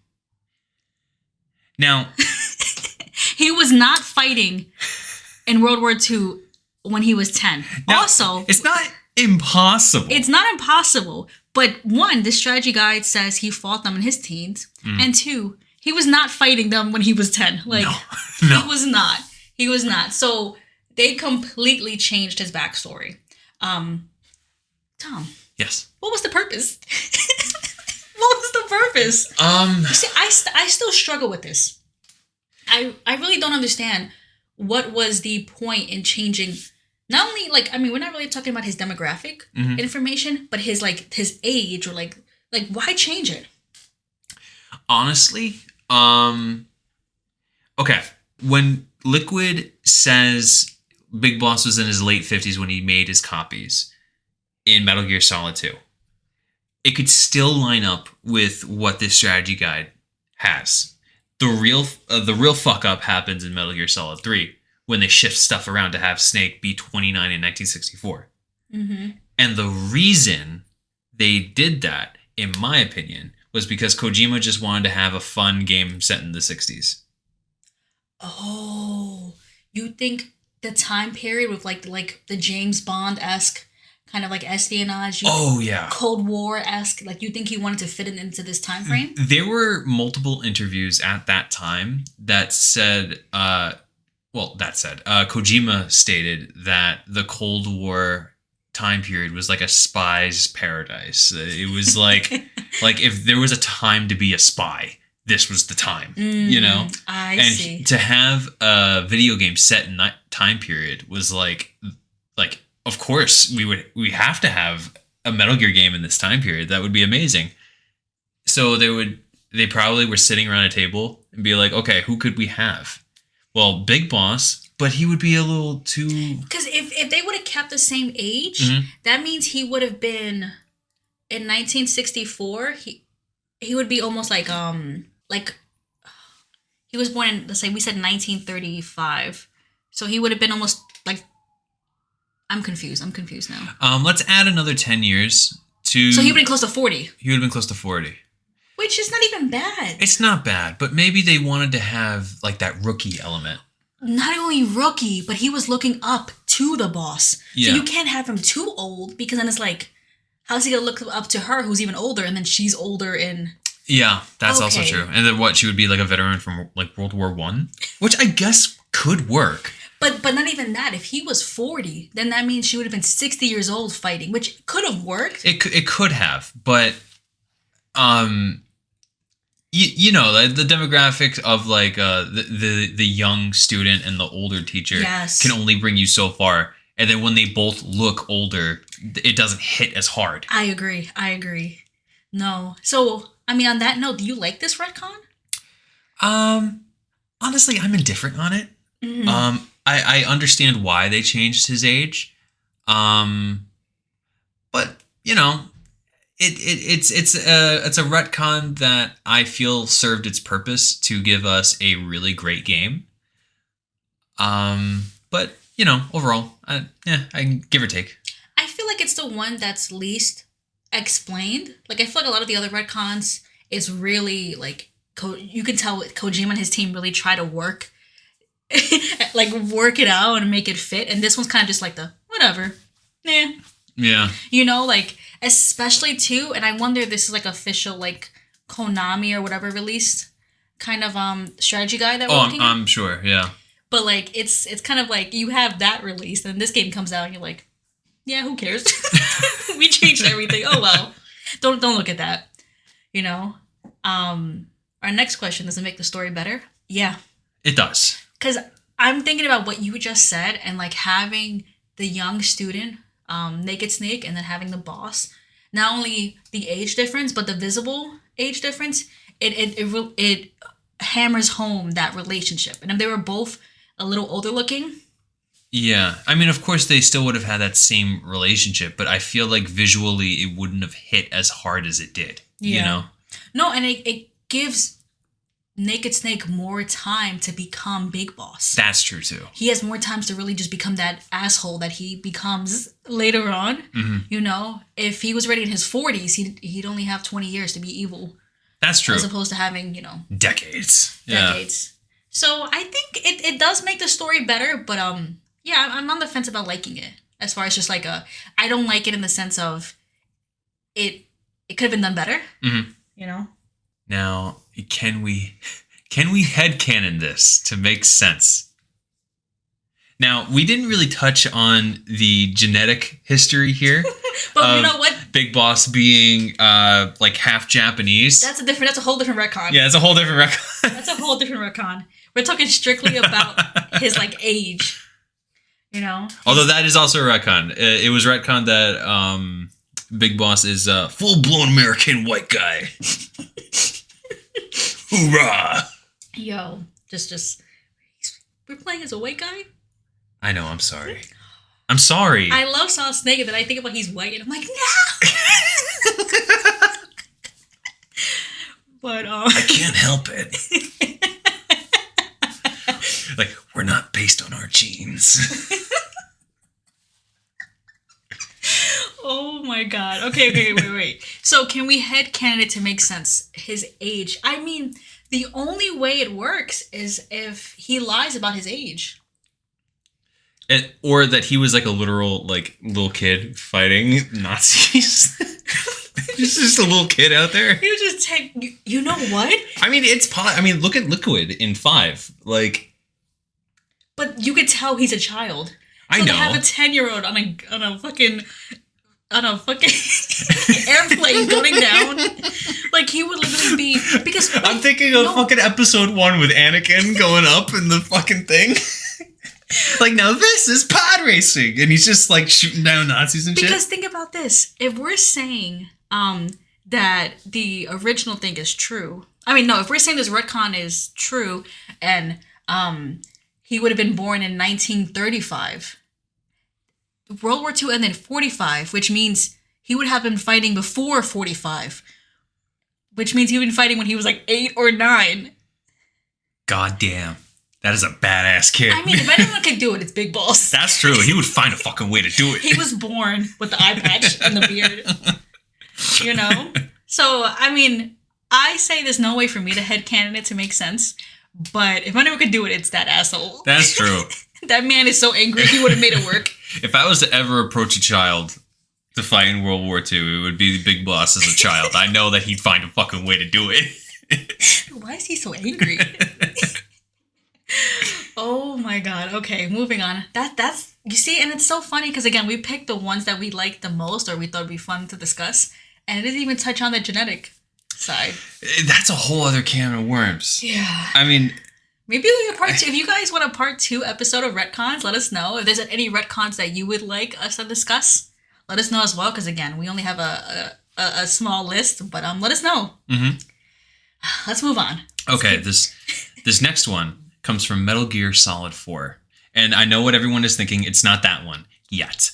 S2: Now.
S1: He was not fighting in World War II when he was 10.
S2: Now,
S1: also,
S2: it's not impossible.
S1: It's not impossible. But one, this strategy guide says he fought them in his teens. And two, he was not fighting them when he was 10. Like,
S2: no.
S1: He was not. He was not. So they completely changed his backstory. Um, Tom,
S2: Yes.
S1: what was the purpose? What was the purpose? You see, I still struggle with this. I really don't understand what was the point in changing. Not only like I mean, we're not really talking about his demographic
S2: Mhm.
S1: information, but his age or like why change it?
S2: Honestly, okay. When Liquid says Big Boss was in his late 50s when he made his copies in Metal Gear Solid 2, it could still line up with what this strategy guide has. The real fuck up happens in Metal Gear Solid 3 when they shift stuff around to have Snake be 29 in 1964.
S1: Mm-hmm.
S2: And the reason they did that, in my opinion, was because Kojima just wanted to have a fun game set in the 60s.
S1: Oh, you think the time period with like the James Bond esque kind of like espionage,
S2: Oh, yeah.
S1: Cold War esque, like you think he wanted to fit it into this time frame?
S2: There were multiple interviews at that time that said, Kojima stated that the Cold War time period was like a spy's paradise. It was like, like if there was a time to be a spy, this was the time, you know?
S1: I
S2: And
S1: see.
S2: to have a video game set in that time period was like, of course we have to have a Metal Gear game in this time period. That would be amazing. So they probably were sitting around a table and be like, okay, who could we have? Well, Big Boss, but he would be a little too.
S1: Because if they would have kept the same age,
S2: Mhm.
S1: that means he would have been in 1964. He would be almost like he was born in, let's say we said 1935, so he would have been almost like I'm confused. I'm confused now.
S2: Let's add another 10 years to.
S1: So he would have been close to 40,
S2: He would have been close to 40.
S1: which is not even bad.
S2: It's not bad, but maybe they wanted to have like that rookie element.
S1: Not only rookie, but he was looking up to the boss.
S2: Yeah.
S1: So you can't have him too old because then it's like, how's he gonna look up to her who's even older, and then she's older in.
S2: Yeah, that's also
S1: Okay.
S2: true. And then what? She would be like a veteran from like World War One, which I guess could work.
S1: But not even that. If he was 40, then that means she would have been 60 years old fighting, which could have worked.
S2: It could have, but you know the demographics of like the young student and the older teacher
S1: Yes.
S2: can only bring you so far, and then when they both look older, it doesn't hit as hard.
S1: I agree. No. So, I mean, on that note, do you like this retcon?
S2: Honestly, I'm indifferent on it.
S1: Mm.
S2: I understand why they changed his age, but you know, it's a retcon that I feel served its purpose to give us a really great game. But you know, overall, I can give or take.
S1: I feel like it's the one that's least explained. Like, I feel like a lot of the other retcons is really like you can tell Kojima and his team really try to work work it out and make it fit, and this one's kind of just like the whatever.
S2: Yeah.
S1: You know, like, especially too, and I wonder if this is like official like Konami or whatever released kind of strategy guide that we're
S2: Oh,
S1: looking at.
S2: I'm sure. Yeah.
S1: But like it's kind of like you have that released and this game comes out and you're like, yeah, who cares? We changed everything. Oh well. Don't look at that. You know? Our next question, does it make the story better? Yeah.
S2: It does.
S1: Because I'm thinking about what you just said and like having the young student, Naked Snake, and then having the boss. Not only the age difference, but the visible age difference. It hammers home that relationship. And if they were both a little older looking.
S2: Yeah. I mean, of course, they still would have had that same relationship, but I feel like visually it wouldn't have hit as hard as it did.
S1: Yeah.
S2: You know?
S1: No, and it gives Naked Snake more time to become Big Boss.
S2: That's true, too.
S1: He has more times to really just become that asshole that he becomes later on.
S2: Mm-hmm.
S1: You know, if he was already in his 40s, he'd only have 20 years to be evil.
S2: That's true.
S1: As opposed to having,
S2: decades.
S1: Decades. So I think it does make the story better, but yeah, I'm on the fence about liking it. As far as just like I don't like it in the sense of it could have been done better.
S2: Mm-hmm.
S1: You know?
S2: Now, can we headcanon this to make sense? Now, we didn't really touch on the genetic history here.
S1: But you know what?
S2: Big Boss being like half Japanese.
S1: That's a whole different retcon.
S2: Yeah, it's a whole different retcon.
S1: That's a whole different retcon. We're talking strictly about his like age. You know?
S2: Although that is also a retcon. It was retcon that Big Boss is a full-blown American white guy. Hoorah!
S1: Yo, just we're playing as a white guy?
S2: I know, I'm sorry. I'm sorry.
S1: I love Solid Snake, and then I think about he's white, and I'm like, no! But,
S2: I can't help it. Like, we're not based on our genes.
S1: Oh my god. Okay, wait. So can we headcanon it to make sense? His age. I mean, the only way it works is if he lies about his age.
S2: Or that he was like a literal like little kid fighting Nazis. He's just a little kid out there.
S1: He was just you know what?
S2: I mean, look at Liquid in 5. Like,
S1: but you could tell he's a child. So
S2: I know.
S1: To have a 10-year-old on a fucking airplane going down, like he would literally be because
S2: I'm thinking of fucking episode 1 with Anakin going up in the fucking thing. Like, now this is pod racing, and he's just like shooting down Nazis and shit.
S1: Because think about this: if we're saying that the original thing is true, I mean, no, if we're saying this retcon is true, and he would have been born in 1935, World War II ended in 45, which means he would have been fighting before 45, which means he would have been fighting when he was like 8 or 9.
S2: God damn. That is a badass kid.
S1: I mean, if anyone could do it, it's Big Boss.
S2: That's true. He would find a fucking way to do it.
S1: He was born with the eye patch and the beard. You know? So, I mean, I say there's no way for me to headcanon it to make sense. But if anyone could do it, it's that asshole.
S2: That's true.
S1: That man is so angry, he would have made it work.
S2: If I was to ever approach a child to fight in World War II, it would be the Big Boss as a child. I know that he'd find a fucking way to do it.
S1: Why is he so angry? Oh my god. Okay, moving on. That's you see, and it's so funny because again, we picked the ones that we liked the most or we thought would be fun to discuss, and it didn't even touch on the genetic side.
S2: That's a whole other can of worms.
S1: Yeah.
S2: I mean,
S1: maybe we get part 2. If you guys want a part 2 episode of retcons, let us know. If there's any retcons that you would like us to discuss, let us know as well. Because again, we only have a small list, but let us know. Mm-hmm. Let's move on.
S2: Okay, this next one comes from Metal Gear Solid 4. And I know what everyone is thinking. It's not that one yet.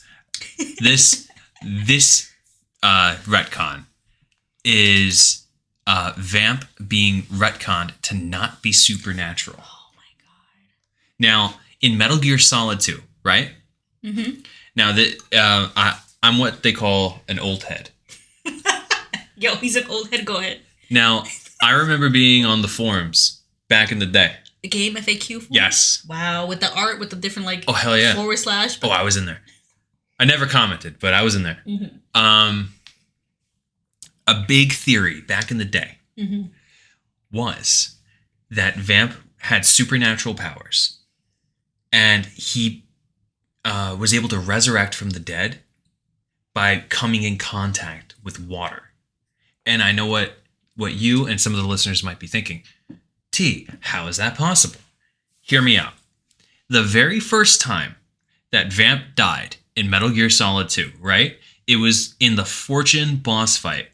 S2: This retcon is Vamp being retconned to not be supernatural.
S1: Oh my god.
S2: Now, in Metal Gear Solid 2, right? Mm-hmm. Now, I'm what they call an old head.
S1: Yo, he's an old head. Go ahead.
S2: Now, I remember being on the forums back in the day.
S1: The game FAQ form?
S2: Yes.
S1: Wow, with the art, with the different like
S2: oh hell yeah
S1: /
S2: Oh, I was in there. I never commented, but I was in there. Mm-hmm. A big theory back in the day was that Vamp had supernatural powers, and he was able to resurrect from the dead by coming in contact with water. And I know what you and some of the listeners might be thinking. T, how is that possible? Hear me out. The very first time that Vamp died in Metal Gear Solid 2, right? It was in the Fortune boss fight.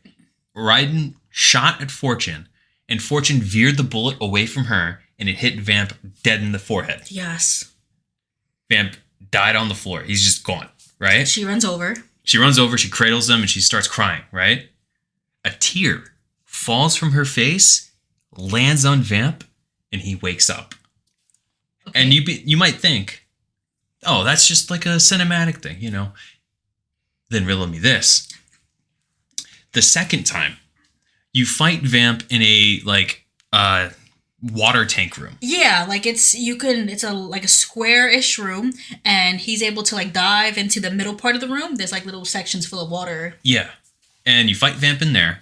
S2: Raiden shot at Fortune, and Fortune veered the bullet away from her, and it hit Vamp dead in the forehead.
S1: Yes.
S2: Vamp died on the floor. He's just gone, right?
S1: She runs over, she
S2: cradles him, and she starts crying, right? A tear falls from her face, lands on Vamp, and he wakes up. Okay. And you might think, oh, that's just like a cinematic thing, you know. Then riddle me this. The second time, you fight Vamp in a water tank room.
S1: Yeah, like it's a square-ish room, and he's able to like dive into the middle part of the room. There's like little sections full of water.
S2: Yeah. And you fight Vamp in there,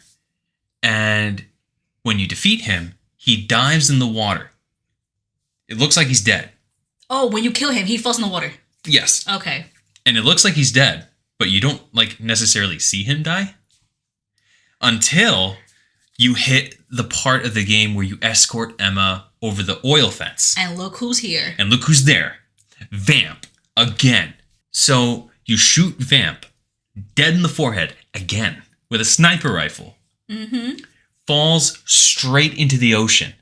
S2: and when you defeat him, he dives in the water. It looks like he's dead.
S1: Oh, when you kill him, he falls in the water.
S2: Yes.
S1: Okay.
S2: And it looks like he's dead, but you don't like necessarily see him die until you hit the part of the game where you escort Emma over the oil fence.
S1: And look who's here.
S2: And look who's there. Vamp. Again. So you shoot Vamp dead in the forehead again with a sniper rifle.
S1: Mm-hmm.
S2: Falls straight into the ocean.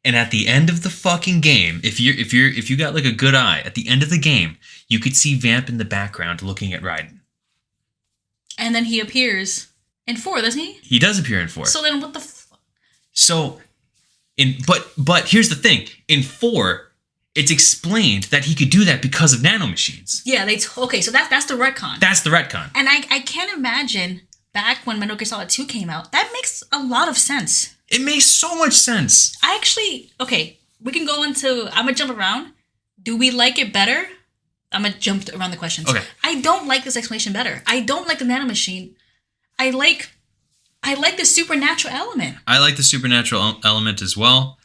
S2: And at the end of the fucking game, if you got like a good eye, at the end of the game, you could see Vamp in the background looking at Raiden.
S1: And then he appears in 4, doesn't he?
S2: He does appear in 4.
S1: So then what the
S2: So but here's the thing. In 4, it's explained that he could do that because of nanomachines.
S1: Yeah, okay, so that's the retcon.
S2: That's the retcon.
S1: And I can't imagine back when Metal Gear Solid 2 came out, that makes a lot of sense.
S2: It makes so much sense.
S1: I actually, okay, we can go into, I'm going to jump around. Do we like it better? I'm going to jump around the questions.
S2: Okay.
S1: I don't like this explanation better. I don't like the nanomachine. I like the supernatural element.
S2: I like the supernatural element as well.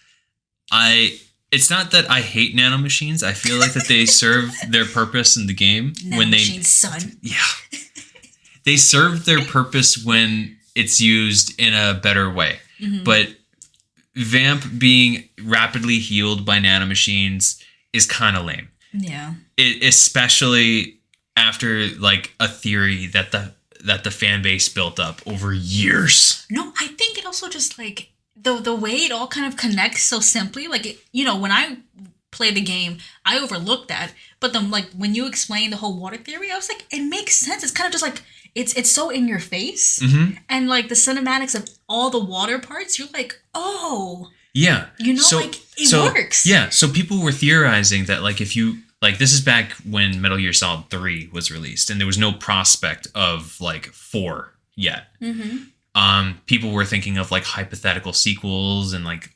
S2: It's not that I hate nanomachines. I feel like that they serve their purpose in the game
S1: Nanomachines, son.
S2: Yeah. They serve their purpose when it's used in a better way. Mm-hmm. But Vamp being rapidly healed by nanomachines is kind of lame.
S1: Yeah.
S2: Especially after like a theory that the fan base built up over years.
S1: No, I think it also just like the way it all kind of connects so simply. Like, when I play the game, I overlooked that. But then like when you explain the whole water theory, I was like, it makes sense. It's kind of just like it's so in your face.
S2: Mm-hmm.
S1: And like the cinematics of all the water parts, you're like, oh.
S2: Yeah.
S1: It works.
S2: Yeah. So people were theorizing that like if you like this is back when Metal Gear Solid 3 was released and there was no prospect of like 4 yet. Mm-hmm. People were thinking of like hypothetical sequels and like,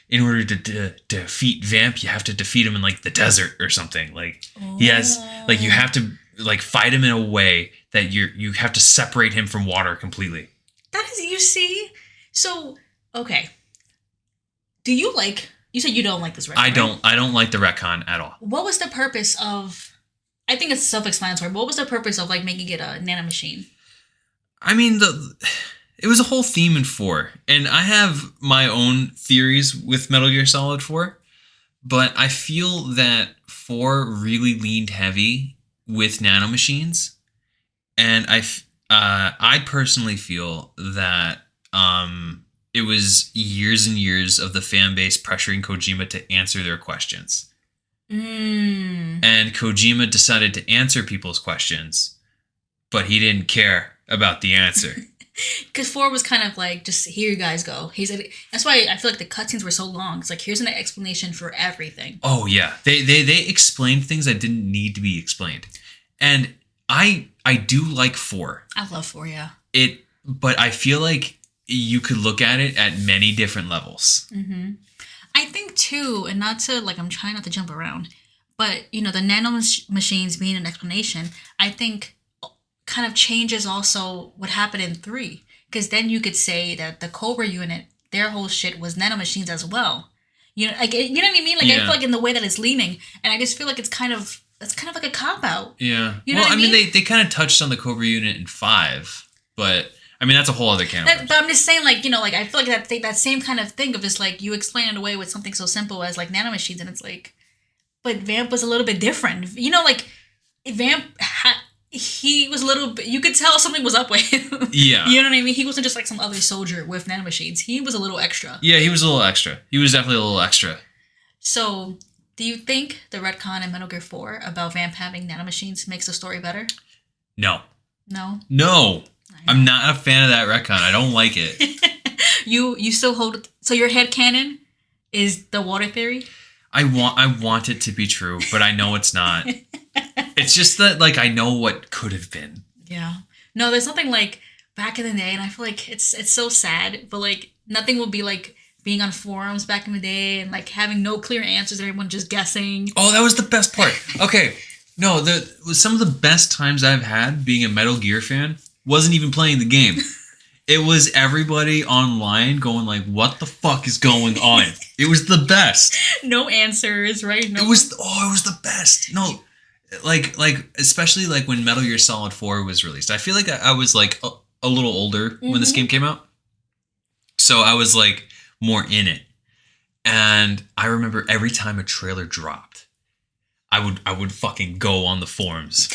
S2: in order to defeat Vamp, you have to defeat him in like the desert or something. Like he has like you have to like fight him in a way that you have to separate him from water completely.
S1: That is, you see? So, okay. Do you like, you said you don't like this retcon,
S2: I don't like the retcon at all.
S1: What was the purpose of, I think it's self-explanatory, but what was the purpose of like making it a nanomachine?
S2: I mean, it was a whole theme in 4, and I have my own theories with Metal Gear Solid 4, but I feel that 4 really leaned heavy with nanomachines, and I personally feel that it was years and years of the fan base pressuring Kojima to answer their questions. And Kojima decided to answer people's questions, but he didn't care about the answer.
S1: Because 4 was kind of like, just here you guys go. He said, that's why I feel like the cutscenes were so long. It's like, here's an explanation for everything.
S2: Oh yeah, they explained things that didn't need to be explained, and I do like 4.
S1: I love 4, yeah.
S2: But I feel like you could look at it at many different levels.
S1: Mm-hmm. I think too, and not to like, I'm trying not to jump around, but the nanomachines being an explanation, I think kind of changes also what happened in 3, because then you could say that the Cobra unit, their whole shit was nanomachines as well. Like you know what I mean? Like I feel like in the way that it's leaning, and I just feel like it's kind of like a cop out.
S2: Yeah.
S1: You know what I mean?
S2: They kind of touched on the Cobra unit in 5, but I mean that's a whole other can of worms.
S1: But I'm just saying, like like I feel like that same kind of thing of just like you explain it away with something so simple as like nanomachines, and it's like, but Vamp was a little bit different. Like Vamp he was a little bit, you could tell something was up with him.
S2: Yeah.
S1: You know what I mean? He wasn't just like some other soldier with nanomachines. He was a little extra.
S2: Yeah, he was a little extra. He was definitely a little extra.
S1: So, do you think the retcon in Metal Gear 4 about Vamp having nanomachines makes the story better?
S2: No.
S1: No?
S2: I'm not a fan of that retcon. I don't like it.
S1: You still hold it, so your headcanon is the water theory?
S2: I want it to be true, but I know it's not. It's just that, like, I know what could have been.
S1: Yeah. No, there's nothing like back in the day, and I feel like it's so sad, but, like, nothing will be like being on forums back in the day and, like, having no clear answers and everyone just guessing.
S2: Oh, that was the best part. Okay. No, some of the best times I've had being a Metal Gear fan wasn't even playing the game. It was everybody online going like, what the fuck is going on? It was the best.
S1: No answers, right?
S2: It was the best. No, like especially like when Metal Gear Solid 4 was released. I feel like I was like a little older when this game came out. So I was like more in it. And I remember every time a trailer dropped, I would fucking go on the forums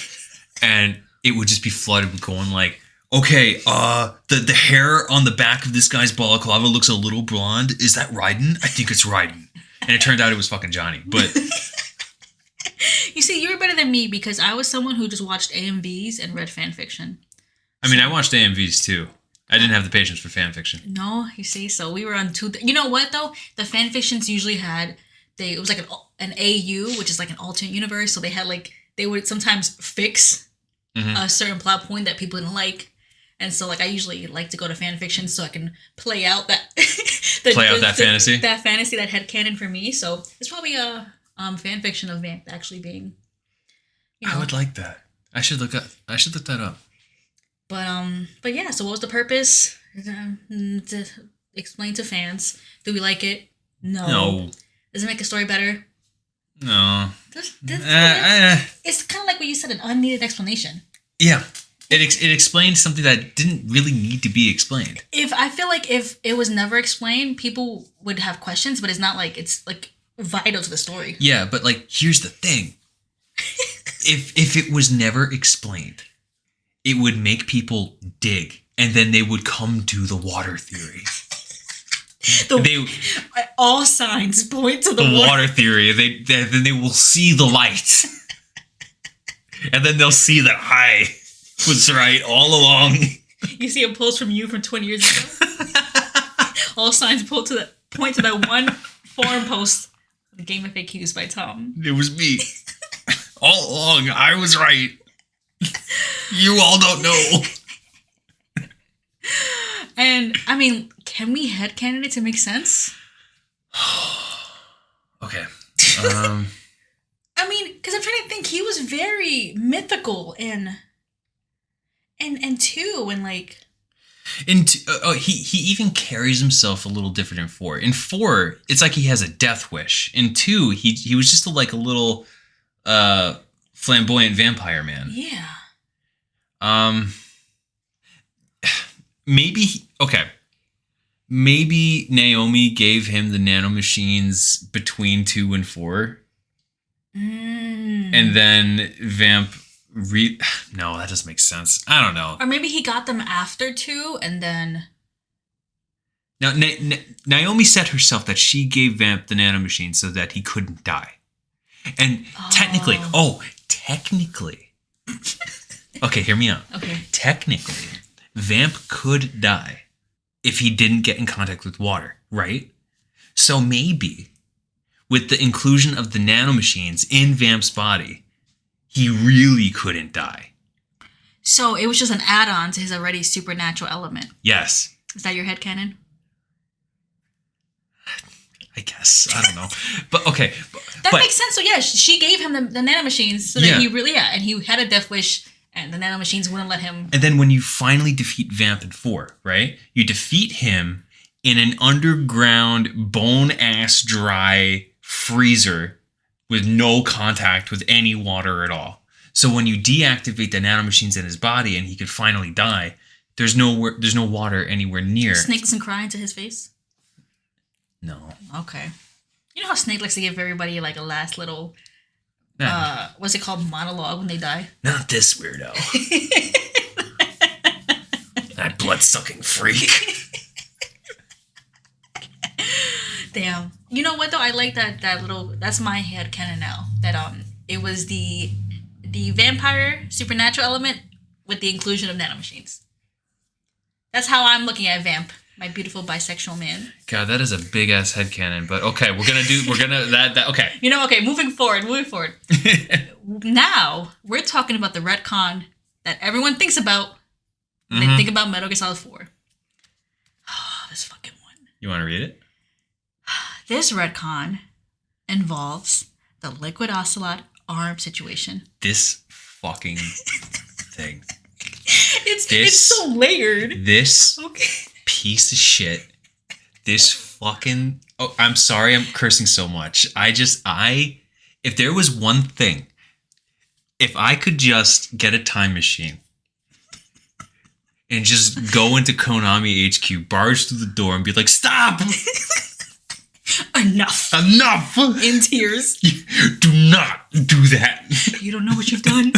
S2: and it would just be flooded with going like, okay, the hair on the back of this guy's balaclava looks a little blonde. Is that Raiden? I think it's Raiden. And it turned out it was fucking Johnny. But
S1: you see, you were better than me because I was someone who just watched AMVs and read fan fiction.
S2: I mean, I watched AMVs too. I didn't have the patience for fan fiction.
S1: No, you say so. We were on two. You know what though? The fan fictions usually had it was like an AU, which is like an alternate universe. So they had like they would sometimes fix a certain plot point that people didn't like, and so like I usually like to go to fan fiction so I can play out that
S2: fantasy,
S1: that headcanon for me. So it's probably a fan fiction of Vamp actually being. You know.
S2: I would like that. I should look that up.
S1: But yeah. So what was the purpose? To explain to fans. Do we like it? No. Does it make the story better?
S2: No.
S1: It's kind of like what you said, an unneeded explanation.
S2: Yeah. It explained something that didn't really need to be explained.
S1: I feel like if it was never explained, people would have questions, but it's not like it's like vital to the story.
S2: Yeah, but like here's the thing. If it was never explained, it would make people dig, and then they would come to the water theory.
S1: All signs point to the
S2: water theory. Then they will see the light, and then they'll see that I was right all along.
S1: You see a post from you from 20 years ago. All signs point to that one forum post, "The Game of FAQs" by Tom.
S2: It was me all along. I was right. You all don't know.
S1: And I mean, can we headcanon it to make sense?
S2: Okay.
S1: I mean, because I'm trying to think. He was very mythical in 2 and like.
S2: He even carries himself a little different in 4. In 4, it's like he has a death wish. In 2, he was just a little flamboyant vampire man.
S1: Yeah.
S2: Maybe Naomi gave him the nanomachines between 2 and 4. And then Vamp no, that doesn't make sense. I don't know.
S1: Or maybe he got them after 2 and then...
S2: Now, Naomi said herself that she gave Vamp the nanomachine so that he couldn't die. And technically... Okay, hear me out.
S1: Okay.
S2: Technically, Vamp could die if he didn't get in contact with water, right? So maybe with the inclusion of the nanomachines in Vamp's body, he really couldn't die.
S1: So it was just an add-on to his already supernatural element.
S2: Yes.
S1: Is that your headcanon?
S2: I guess. I don't know. But okay.
S1: That makes sense. So yeah, she gave him the nanomachines so that he really, and he had a death wish and the nanomachines wouldn't let him.
S2: And then when you finally defeat Vamp in 4, right? You defeat him in an underground, bone-ass dry freezer with no contact with any water at all. So when you deactivate the nanomachines in his body and he could finally die, there's no water anywhere near.
S1: Snake doesn't cry into his face?
S2: No.
S1: Okay. You know how Snake likes to give everybody like a last little, what's it called, monologue when they die?
S2: Not this weirdo. That blood-sucking freak.
S1: Damn. You know what though? I like that little. That's my headcanon now. That it was the vampire supernatural element with the inclusion of nanomachines. That's how I'm looking at Vamp, my beautiful bisexual man.
S2: God, that is a big ass headcanon. But okay, okay.
S1: You know, okay. Moving forward. Now we're talking about the retcon that everyone thinks about when they think about Metal Gear Solid 4. Oh, this fucking one.
S2: You want to read it?
S1: This retcon involves the Liquid Ocelot arm situation.
S2: This fucking thing.
S1: It's so layered.
S2: This piece of shit. This fucking... Oh, I'm sorry I'm cursing so much. If there was one thing, if I could just get a time machine and just go into Konami HQ, barge through the door and be like, stop!
S1: Enough. In tears.
S2: Do not do that.
S1: You don't know what you've done.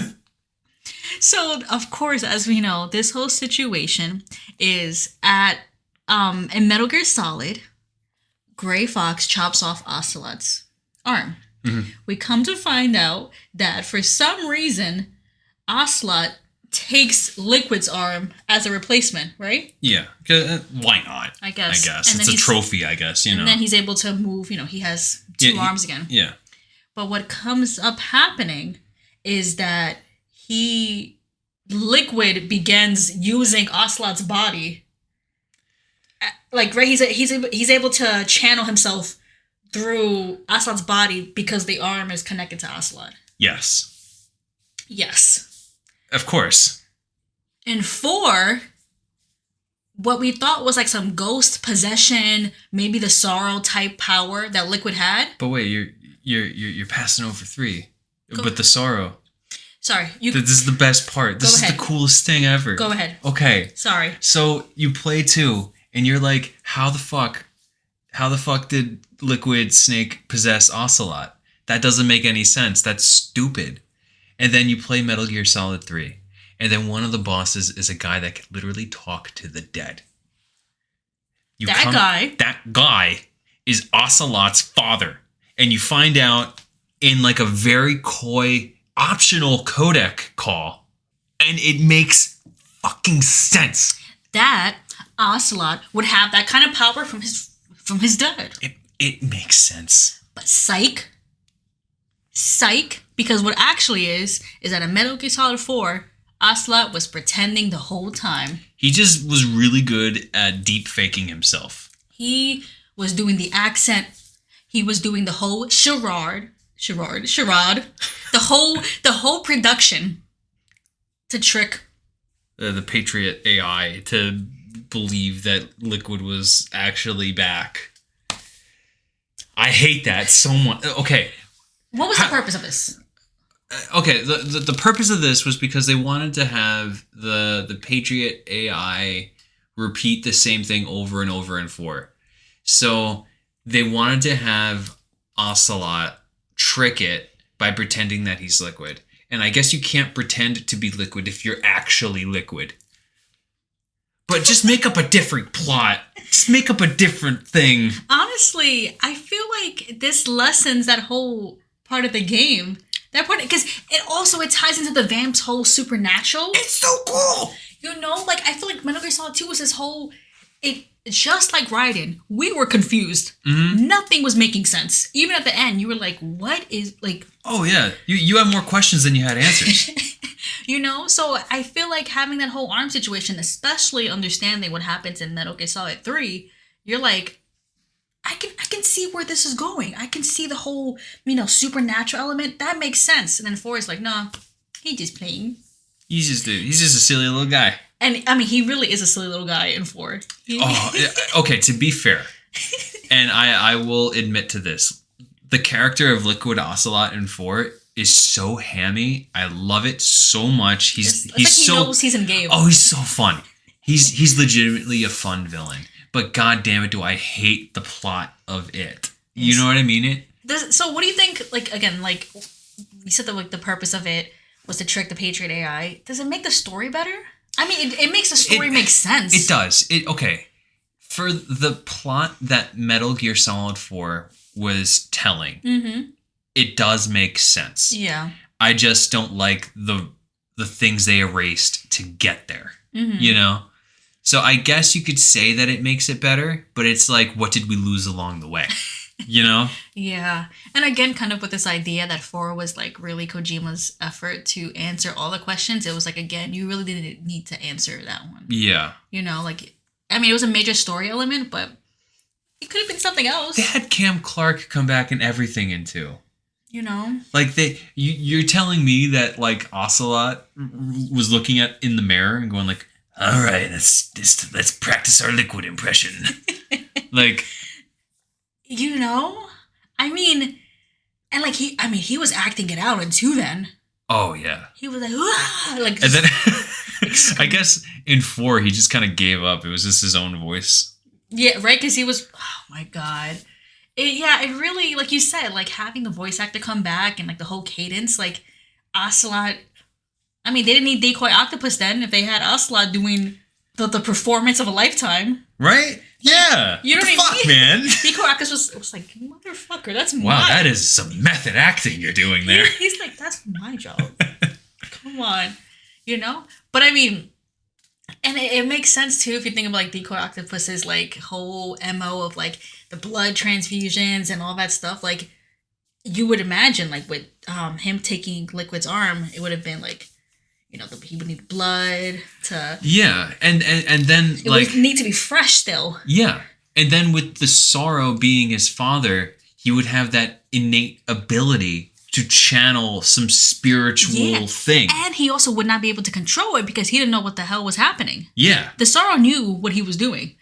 S1: So, of course, as we know, this whole situation is at in Metal Gear Solid, Gray Fox chops off Ocelot's arm. Mm-hmm. We come to find out that for some reason, Ocelot takes Liquid's arm as a replacement, right?
S2: Yeah. Why not? I guess. It's a trophy, I guess,
S1: And then he's able to move, he has two arms again.
S2: Yeah.
S1: But what comes up happening is that Liquid begins using Ocelot's body. Like, right, he's able to channel himself through Ocelot's body because the arm is connected to Ocelot.
S2: Yes. Of course.
S1: In 4, what we thought was like some ghost possession, maybe the sorrow type power that Liquid had.
S2: But wait, you're passing over 3. But the sorrow.
S1: Sorry.
S2: This is the best part. This is the coolest thing ever.
S1: Go ahead.
S2: Okay.
S1: Sorry.
S2: So you play 2 and you're like, how the fuck did Liquid Snake possess Ocelot? That doesn't make any sense. That's stupid. And then you play Metal Gear Solid 3. And then one of the bosses is a guy that can literally talk to the dead. That guy is Ocelot's father. And you find out in like a very coy, optional codec call. And it makes fucking sense.
S1: That Ocelot would have that kind of power from his dad.
S2: It makes sense.
S1: But psych, because what actually is that in Metal Gear Solid 4, Ocelot was pretending the whole time.
S2: He just was really good at deep faking himself.
S1: He was doing the accent. He was doing the whole charade. The whole production to trick
S2: the Patriot AI to believe that Liquid was actually back. I hate that so much. Okay.
S1: What was the purpose of this?
S2: Okay, the purpose of this was because they wanted to have the Patriot AI repeat the same thing over and over in 4. So they wanted to have Ocelot trick it by pretending that he's Liquid. And I guess you can't pretend to be Liquid if you're actually Liquid. But just make up a different plot. Just make up a different thing.
S1: Honestly, I feel like this lessens that whole part of the game. That part, because it ties into the Vamp's whole supernatural.
S2: It's so cool.
S1: Like, I feel like Metal Gear Solid 2 was this whole... just like Raiden, we were confused. Mm-hmm. Nothing was making sense. Even at the end, you were like, what is... like?
S2: Oh, yeah. You had more questions than you had answers.
S1: So I feel like having that whole arm situation, especially understanding what happens in Metal Gear Solid 3, you're like, I can see where this is going. I can see the whole, supernatural element. That makes sense. And then 4 is like, no, he's just playing.
S2: He's just a silly little guy.
S1: And, I mean, he really is a silly little guy in 4.
S2: Okay, to be fair, and I will admit to this, the character of Liquid Ocelot in 4 is so hammy. I love it so much. He's
S1: like he knows he's in game.
S2: Oh, he's so fun. He's legitimately a fun villain. But god damn it, do I hate the plot of it. You know what I mean?
S1: So what do you think, again, you said that the purpose of it was to trick the Patriot AI. Does it make the story better? I mean, it makes the story make sense.
S2: It does. Okay. For the plot that Metal Gear Solid 4 was telling, mm-hmm. It does make sense.
S1: Yeah.
S2: I just don't like the things they erased to get there. Mm-hmm. So I guess you could say that it makes it better, but it's like, what did we lose along the way?
S1: Yeah. And again, kind of with this idea that 4 was really Kojima's effort to answer all the questions. It was again, you really didn't need to answer that one.
S2: Yeah.
S1: It was a major story element, but it could have been something else.
S2: They had Cam Clark come back and everything in 2.
S1: You know?
S2: Like you're telling me that like Ocelot was looking in the mirror and going like, all right, let's practice our liquid impression. Like,
S1: you know? I mean, and like he was acting it out until then.
S2: Oh yeah.
S1: He was like, "Wah!" Like,
S2: and then I guess in 4 he just kind of gave up. It was just his own voice.
S1: Yeah, right. Because he was. Oh my god. It really, like you said, like having the voice actor come back and like the whole cadence, like Ocelot. I mean, they didn't need Decoy Octopus then if they had Ocelot doing the performance of a lifetime.
S2: Right? Yeah.
S1: You know what
S2: the fuck, man?
S1: Decoy Octopus was like, motherfucker, that's
S2: wow, that is some method acting you're doing there.
S1: He's like, that's my job. Come on. You know? But I mean, and it makes sense too if you think of like Decoy Octopus's like whole MO of like the blood transfusions and all that stuff. Like you would imagine like with him taking Liquid's arm, it would have been like, you know, he would need blood to.
S2: Yeah, and then
S1: it would need to be fresh still.
S2: Yeah, and then with the Sorrow being his father, he would have that innate ability to channel some spiritual thing.
S1: And he also would not be able to control it because he didn't know what the hell was happening.
S2: Yeah.
S1: The Sorrow knew what he was doing.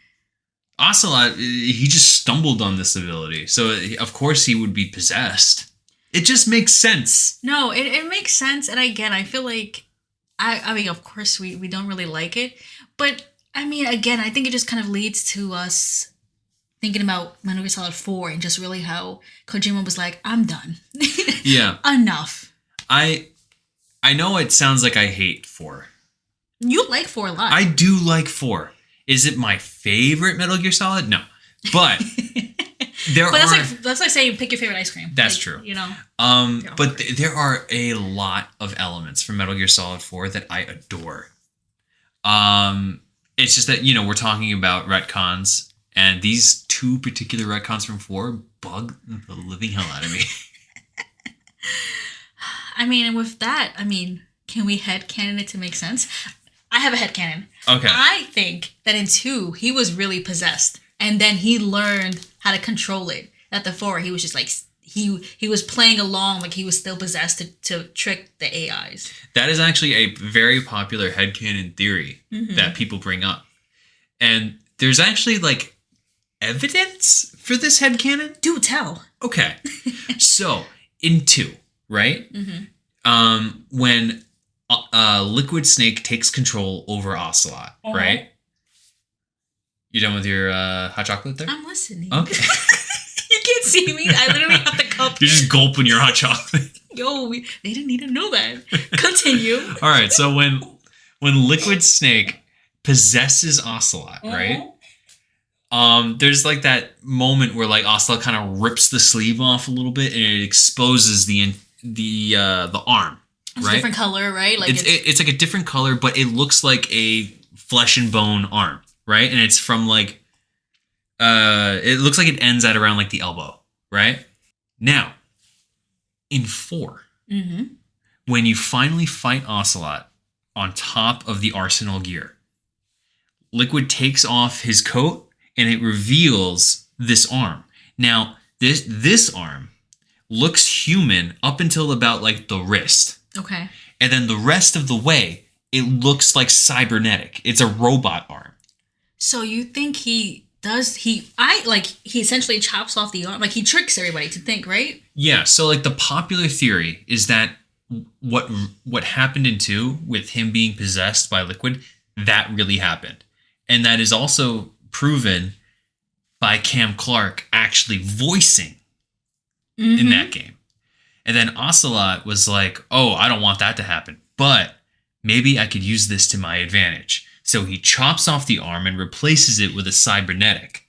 S2: Ocelot, he just stumbled on this ability. So, of course, he would be possessed. It just makes sense.
S1: No, it makes sense. And again, I feel like, I mean, of course, we don't really like it. But, I mean, again, I think it just kind of leads to us thinking about Metal Gear Solid 4 and just really how Kojima was like, I'm done.
S2: Yeah.
S1: Enough.
S2: I know it sounds like I hate 4.
S1: You like 4 a lot.
S2: I do like 4. Is it my favorite Metal Gear Solid? No. But
S1: that's like saying pick your favorite ice cream.
S2: That's
S1: like,
S2: true.
S1: You know?
S2: But there are a lot of elements from Metal Gear Solid 4 that I adore. It's just that, you know, we're talking about retcons, and these 2 particular retcons from 4 bug the living hell out of me.
S1: I mean, and with that, I mean, can we headcanon it to make sense? I have a headcanon.
S2: Okay.
S1: I think that in 2, he was really possessed. And then he learned how to control it. At the 4, he was just like, he was playing along like he was still possessed to trick the AIs.
S2: That is actually a very popular headcanon theory that people bring up. And there's actually, like, evidence for this headcanon?
S1: Do tell.
S2: Okay. So, in 2, right? When Liquid Snake takes control over Ocelot, right? You done with your hot chocolate there?
S1: I'm listening.
S2: Okay.
S1: You can't see me. I literally have the cup.
S2: You're just gulping your hot chocolate.
S1: Yo, they didn't need to know that. Continue.
S2: All right. So when Liquid Snake possesses Ocelot, right? There's like that moment where like Ocelot kind of rips the sleeve off a little bit and it exposes the arm.
S1: It's
S2: right?
S1: a different color, right? Like
S2: it's like a different color, but it looks like a flesh and bone arm, right? And it's from like, it looks like it ends at around like the elbow, right? Now, in 4, when you finally fight Ocelot on top of the Arsenal gear, Liquid takes off his coat and it reveals this arm. Now, this arm looks human up until about like the wrist.
S1: Okay.
S2: And then the rest of the way, it looks like cybernetic. It's a robot arm.
S1: So you think he essentially chops off the arm, like he tricks everybody to think, right?
S2: Yeah, so like the popular theory is that what happened in 2 with him being possessed by Liquid, that really happened. And that is also proven by Cam Clark actually voicing in that game. And then Ocelot was like, oh, I don't want that to happen, but maybe I could use this to my advantage. So he chops off the arm and replaces it with a cybernetic.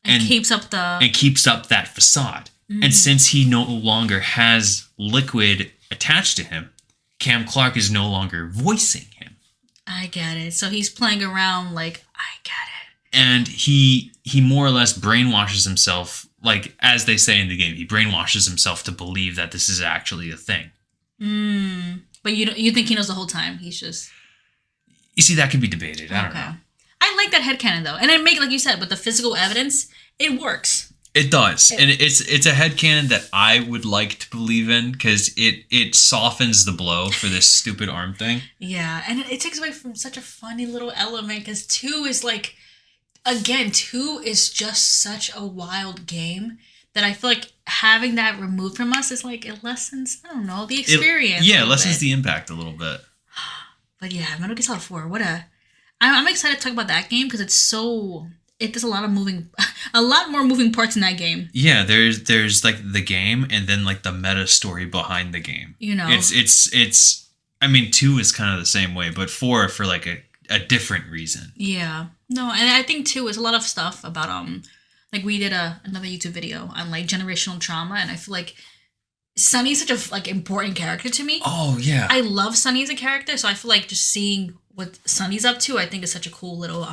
S1: And keeps up
S2: that facade. And since he no longer has Liquid attached to him, Cam Clark is no longer voicing him.
S1: I get it. So he's playing around like, I get it.
S2: And he more or less brainwashes himself, like as they say in the game, he brainwashes himself to believe that this is actually a thing.
S1: But you think he knows the whole time? He's just...
S2: You see, that could be debated. I don't know.
S1: I like that headcanon though. And it like you said, with the physical evidence, it works.
S2: It does. And it's a headcanon that I would like to believe in because it softens the blow for this stupid arm thing.
S1: Yeah, and it takes away from such a funny little element because 2 is like, again, 2 is just such a wild game that I feel like having that removed from us is like, it lessens, I don't know, the experience.
S2: It lessens the impact a little bit.
S1: But yeah, Metal Gear Solid 4, I'm excited to talk about that game because it does a lot more moving parts in that game.
S2: Yeah, there's like the game and then like the meta story behind the game.
S1: You know,
S2: it's. I mean, 2 is kind of the same way, but 4 for like a different reason.
S1: Yeah, no, and I think 2 is a lot of stuff about like we did another YouTube video on like generational trauma, and I feel like Sunny's such a like important character to me.
S2: Oh yeah,
S1: I love Sunny as a character, so I feel like just seeing what Sunny's up to, I think is such a cool little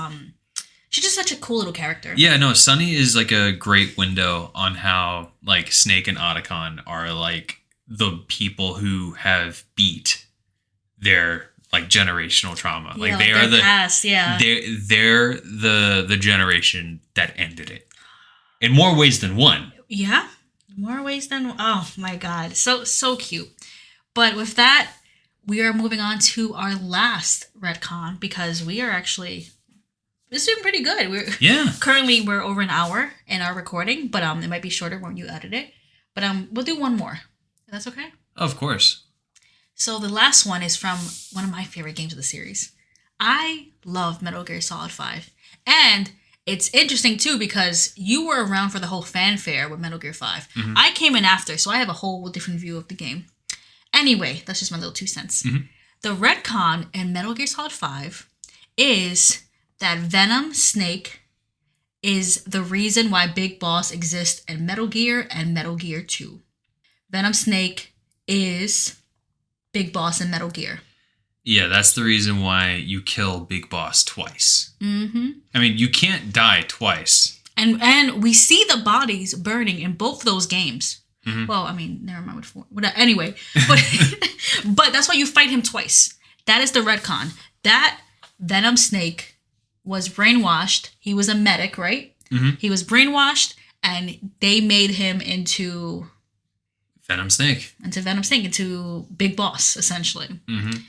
S1: she's just such a cool little character.
S2: Yeah, no, Sunny is like a great window on how like Snake and Otacon are like the people who have beat their like generational trauma. Like
S1: yeah,
S2: they are the
S1: past, yeah.
S2: They're the generation that ended it. In more ways than one.
S1: Yeah. More ways than oh my god. So cute. But with that, we are moving on to our last retcon because we are actually this is doing pretty good. We're over an hour in our recording, but it might be shorter when you edit it. But we'll do one more. That's okay?
S2: Of course.
S1: So the last one is from one of my favorite games of the series. I love Metal Gear Solid 5. And it's interesting too because you were around for the whole fanfare with Metal Gear 5. Mm-hmm. I came in after, so I have a whole different view of the game. Anyway, that's just my little 2 cents. Mm-hmm. The retcon in Metal Gear Solid 5 is that Venom Snake is the reason why Big Boss exists in Metal Gear and Metal Gear 2. Venom Snake is Big Boss in Metal Gear.
S2: Yeah, that's the reason why you kill Big Boss twice.
S1: Mm-hmm.
S2: I mean, you can't die twice.
S1: And we see the bodies burning in both those games. Mm-hmm. Well, I mean, never mind with 4. Anyway, but that's why you fight him twice. That is the retcon. That Venom Snake was brainwashed. He was a medic, right? Mm-hmm. He was brainwashed, and they made him into
S2: Venom Snake.
S1: Into Big Boss, essentially.
S2: Mm-hmm.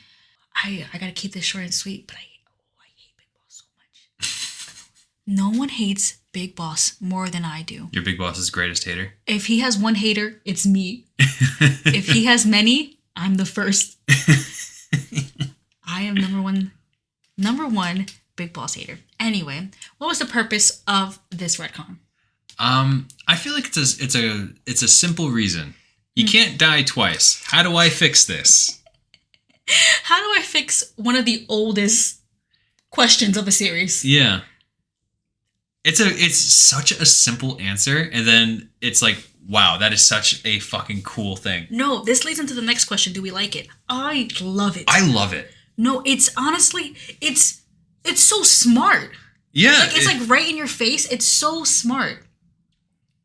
S1: I gotta keep this short and sweet, but I hate Big Boss so much. No one hates Big Boss more than I do.
S2: You're Big Boss's greatest hater?
S1: If he has one hater, it's me. If he has many, I'm the first. I am number one Big Boss hater. Anyway, what was the purpose of this retcon?
S2: I feel like it's a simple reason. You can't die twice. How do I fix this?
S1: How do I fix one of the oldest questions of the series?
S2: Yeah. It's such a simple answer, and then it's like, wow, that is such a fucking cool thing.
S1: No, this leads into the next question. Do we like it? I love it.
S2: I love it.
S1: No, it's honestly, it's so smart.
S2: Yeah.
S1: Like, it's like right in your face. It's so smart.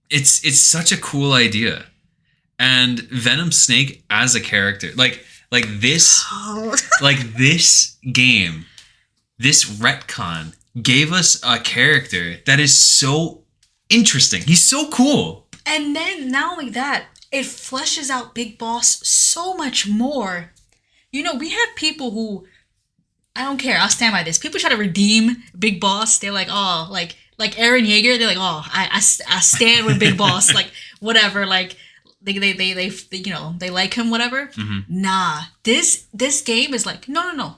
S2: It's such a cool idea. And Venom Snake as a character, like this game, this retcon gave us a character that is so interesting. He's so cool.
S1: And then not only that, it fleshes out Big Boss so much more. You know, we have people who, I don't care, I'll stand by this. People try to redeem Big Boss. They're like, oh, like Eren Yeager. They're like, oh, I stand with Big Boss. Like, whatever. Like, they you know, they like him, whatever. Mm-hmm. Nah, this game is like, no.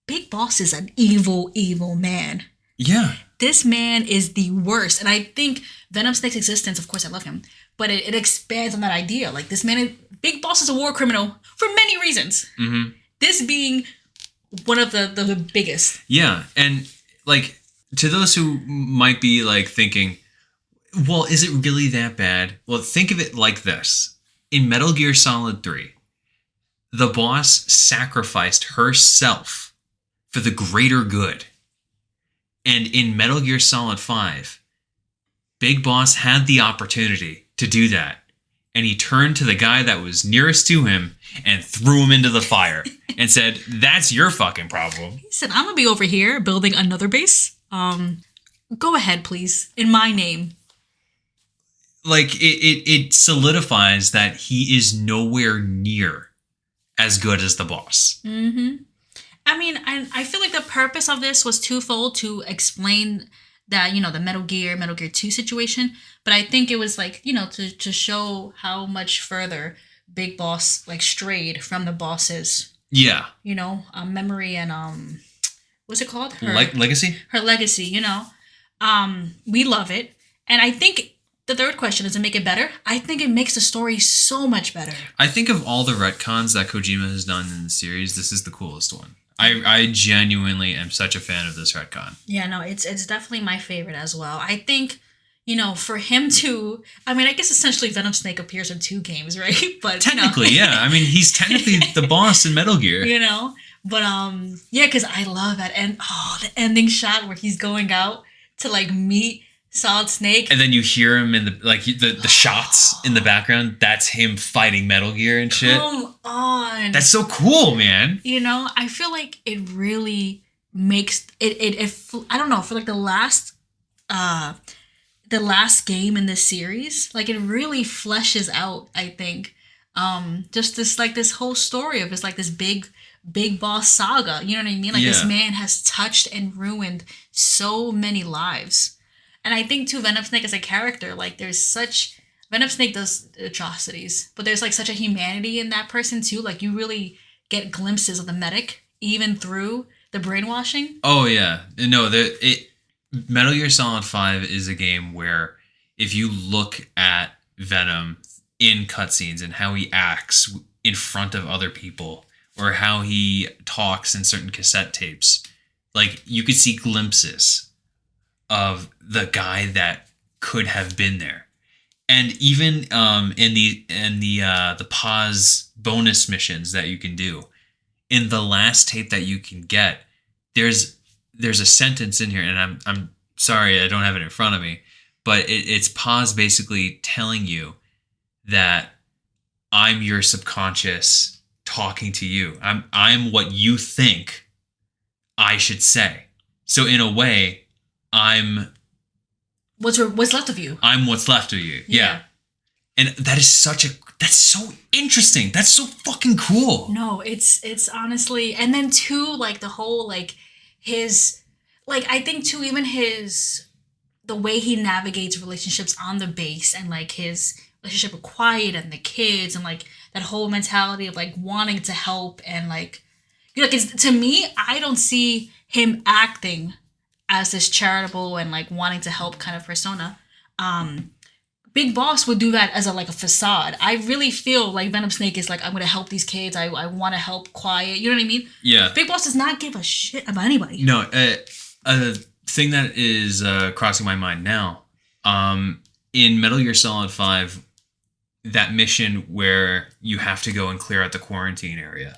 S1: Big Boss is an evil man.
S2: Yeah.
S1: This man is the worst. And I think Venom Snake's existence, of course, I love him, but it expands on that idea. Like, this man, Big Boss is a war criminal for many reasons. Mm-hmm. This being one of the biggest.
S2: Yeah. And, like, to those who might be, like, thinking, well, is it really that bad? Well, think of it like this. In Metal Gear Solid 3, the boss sacrificed herself for the greater good. And in Metal Gear Solid 5, Big Boss had the opportunity to do that. And he turned to the guy that was nearest to him and threw him into the fire and said, that's your fucking problem.
S1: He said, I'm going to be over here building another base. Go ahead, please. In my name.
S2: like it solidifies that he is nowhere near as good as the boss.
S1: Mm-hmm. I mean, I feel like the purpose of this was twofold to explain that, the Metal Gear 2 situation. But I think it was like, to show how much further Big Boss like strayed from the bosses.
S2: Yeah.
S1: Memory and what's it called?
S2: Legacy?
S1: Her legacy, we love it. And I think the third question, does it make it better? I think it makes the story so much better.
S2: I think of all the retcons that Kojima has done in the series, this is the coolest one. I genuinely am such a fan of this retcon.
S1: Yeah, no, it's definitely my favorite as well. I think, for him to, I mean, I guess essentially Venom Snake appears in 2 games, right? But
S2: technically, yeah. I mean, he's technically the boss in Metal Gear.
S1: But yeah, because I love that. And the ending shot where he's going out to like meet Solid Snake.
S2: And then you hear him in the shots in the background. That's him fighting Metal Gear and shit.
S1: Come on.
S2: That's so cool, man.
S1: I feel like it really makes it I don't know, for like the last game in this series, like it really fleshes out, I think. Just this whole story of this big boss saga. You know what I mean? Like this man has touched and ruined so many lives. And I think too, Venom Snake as a character, like Venom Snake does atrocities, but there's like such a humanity in that person too. Like you really get glimpses of the medic even through the brainwashing.
S2: Oh yeah, no, Metal Gear Solid 5 is a game where if you look at Venom in cutscenes and how he acts in front of other people or how he talks in certain cassette tapes, like you could see glimpses of the guy that could have been there. And even in the pause bonus missions that you can do, in the last tape that you can get, there's a sentence in here, and I'm sorry I don't have it in front of me, but it's pause basically telling you that I'm your subconscious talking to you. I'm what you think I should say. So in a way, I'm
S1: what's left of you.
S2: I'm what's left of you. Yeah. And that's so interesting. That's so fucking cool.
S1: No, it's honestly, and then too, like the whole like his, like I think too, even the way he navigates relationships on the base and like his relationship with Quiet and the kids and like that whole mentality of like wanting to help and like, to me, I don't see him acting as this charitable and like wanting to help kind of persona. Big Boss would do that as a facade. I really feel like Venom Snake is like, I'm gonna help these kids. I want to help Quiet. You know what I mean?
S2: Yeah.
S1: Big Boss does not give a shit about anybody.
S2: No, a thing that is crossing my mind now, in Metal Gear Solid 5, that mission where you have to go and clear out the quarantine area.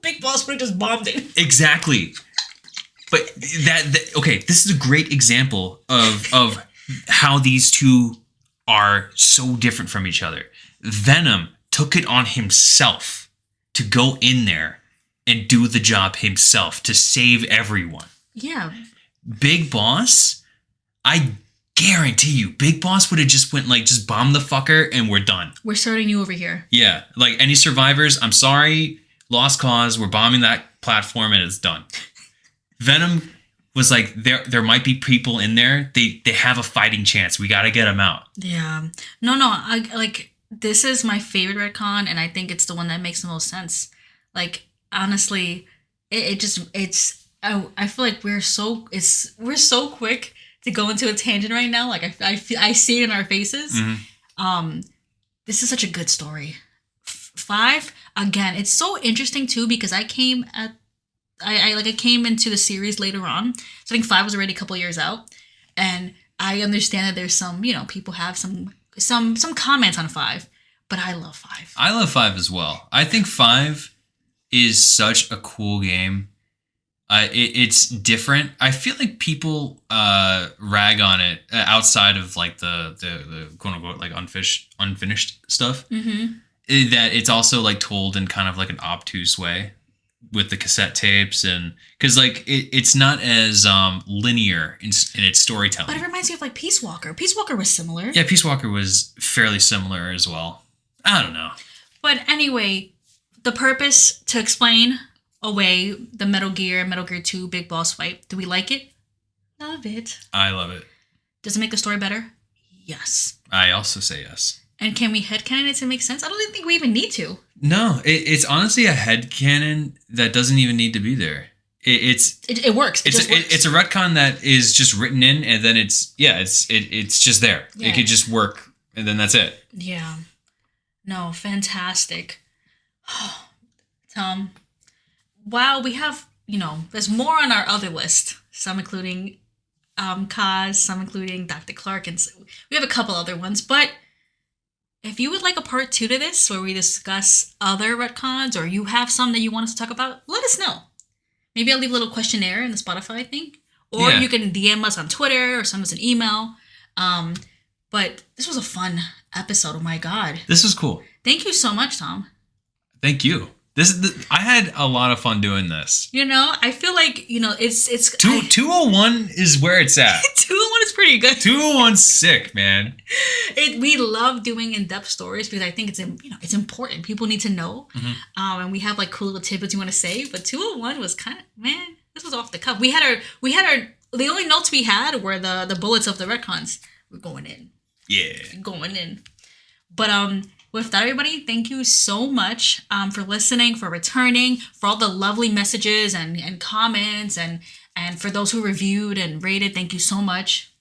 S1: Big Boss would have just bombed it.
S2: Exactly. But okay, this is a great example of how these two are so different from each other. Venom took it on himself to go in there and do the job himself to save everyone.
S1: Yeah.
S2: Big Boss, I guarantee you, Big Boss would have just went just bomb the fucker and we're done. We're
S1: starting you over here.
S2: Yeah. Like any survivors, I'm sorry, lost cause, we're bombing that platform and it's done. Venom was like, there might be people in there. They have a fighting chance. We got to get them out.
S1: Yeah. No. This is my favorite retcon, and I think it's the one that makes the most sense. Like, honestly, I feel like we're so quick to go into a tangent right now. Like, I see it in our faces.
S2: Mm-hmm.
S1: This is such a good story. 5, again, it's so interesting too, because I came into the series later on. So I think 5 was already a couple years out. And I understand that there's some, people have some comments on 5. But I love 5.
S2: I love 5 as well. I think 5 is such a cool game. It's different. I feel like people rag on it outside of the quote unquote unfinished stuff.
S1: Mm-hmm.
S2: That it's also told in kind of an obtuse way. with the cassette tapes, and because like it's not as linear in its storytelling.
S1: But it reminds me of like Peace Walker. Peace Walker was similar.
S2: Yeah, Peace Walker was fairly similar as well. I don't know.
S1: But anyway, the purpose to explain away the Metal Gear 2 Big Boss fight. Do we like it? Love it.
S2: I love it.
S1: Does it make the story better? Yes.
S2: I also say yes.
S1: And can we headcanon it to make sense? I don't even think we even need to.
S2: No, it's honestly a headcanon that doesn't even need to be there. It
S1: works.
S2: It's a retcon that is just written in, and then it's just there. Yeah. It could just work, and then that's it.
S1: Yeah. No, fantastic. Tom, wow, we have, there's more on our other list. Some including Kaz, some including Dr. Clark, and we have a couple other ones. But if you would like a part 2 to this, where we discuss other retcons, or you have some that you want us to talk about, let us know. Maybe I'll leave a little questionnaire in the Spotify thing. Or you can DM us on Twitter or send us an email. But this was a fun episode. Oh my God.
S2: This was cool.
S1: Thank you so much, Tom.
S2: Thank you. I had a lot of fun doing this.
S1: I feel like, it's
S2: 201 is where it's at.
S1: 201 is pretty good.
S2: 201's sick, man.
S1: We love doing in-depth stories because I think it's important. People need to know. Mm-hmm. And we have like cool little tidbits you want to say, but 201 was this was off the cuff. We had our the only notes we had were the bullets of the retcons. We're going in.
S2: Yeah.
S1: Going in. But with that, everybody, thank you so much for listening, for returning, for all the lovely messages and comments, and for those who reviewed and rated. Thank you so much.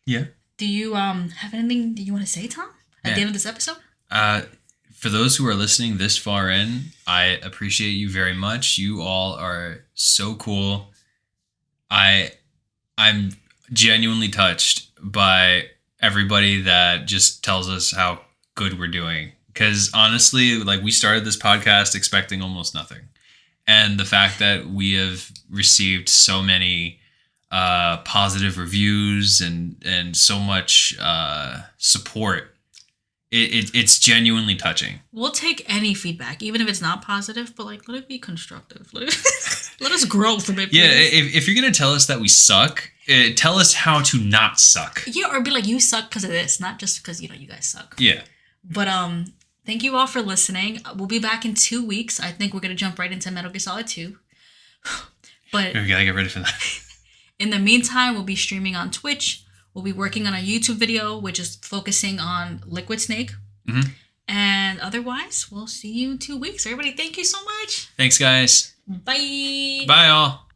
S2: Yeah.
S1: Do you have anything that you want to say, Tom, at the end of this episode?
S2: For those who are listening this far in, I appreciate you very much. You all are so cool. I'm genuinely touched by everybody that just tells us how good we're doing, because honestly, like, we started this podcast expecting almost nothing, and the fact that we have received so many positive reviews and so much support, it's genuinely touching.
S1: We'll take any feedback, even if it's not positive, but like, let it be constructive. Let us grow from it.
S2: Yeah, if you're gonna tell us that we suck, tell us how to not suck.
S1: Yeah, or be like, you suck because of this, not just because you guys suck.
S2: Yeah.
S1: But thank you all for listening. We'll be back in 2 weeks. I think we're gonna jump right into Metal Gear Solid 2. But
S2: we gotta get ready for that.
S1: In the meantime, we'll be streaming on Twitch. We'll be working on a YouTube video, which is focusing on Liquid Snake. Mm-hmm. And otherwise, we'll see you in 2 weeks. Everybody, thank you so much.
S2: Thanks, guys.
S1: Bye.
S2: Bye, all.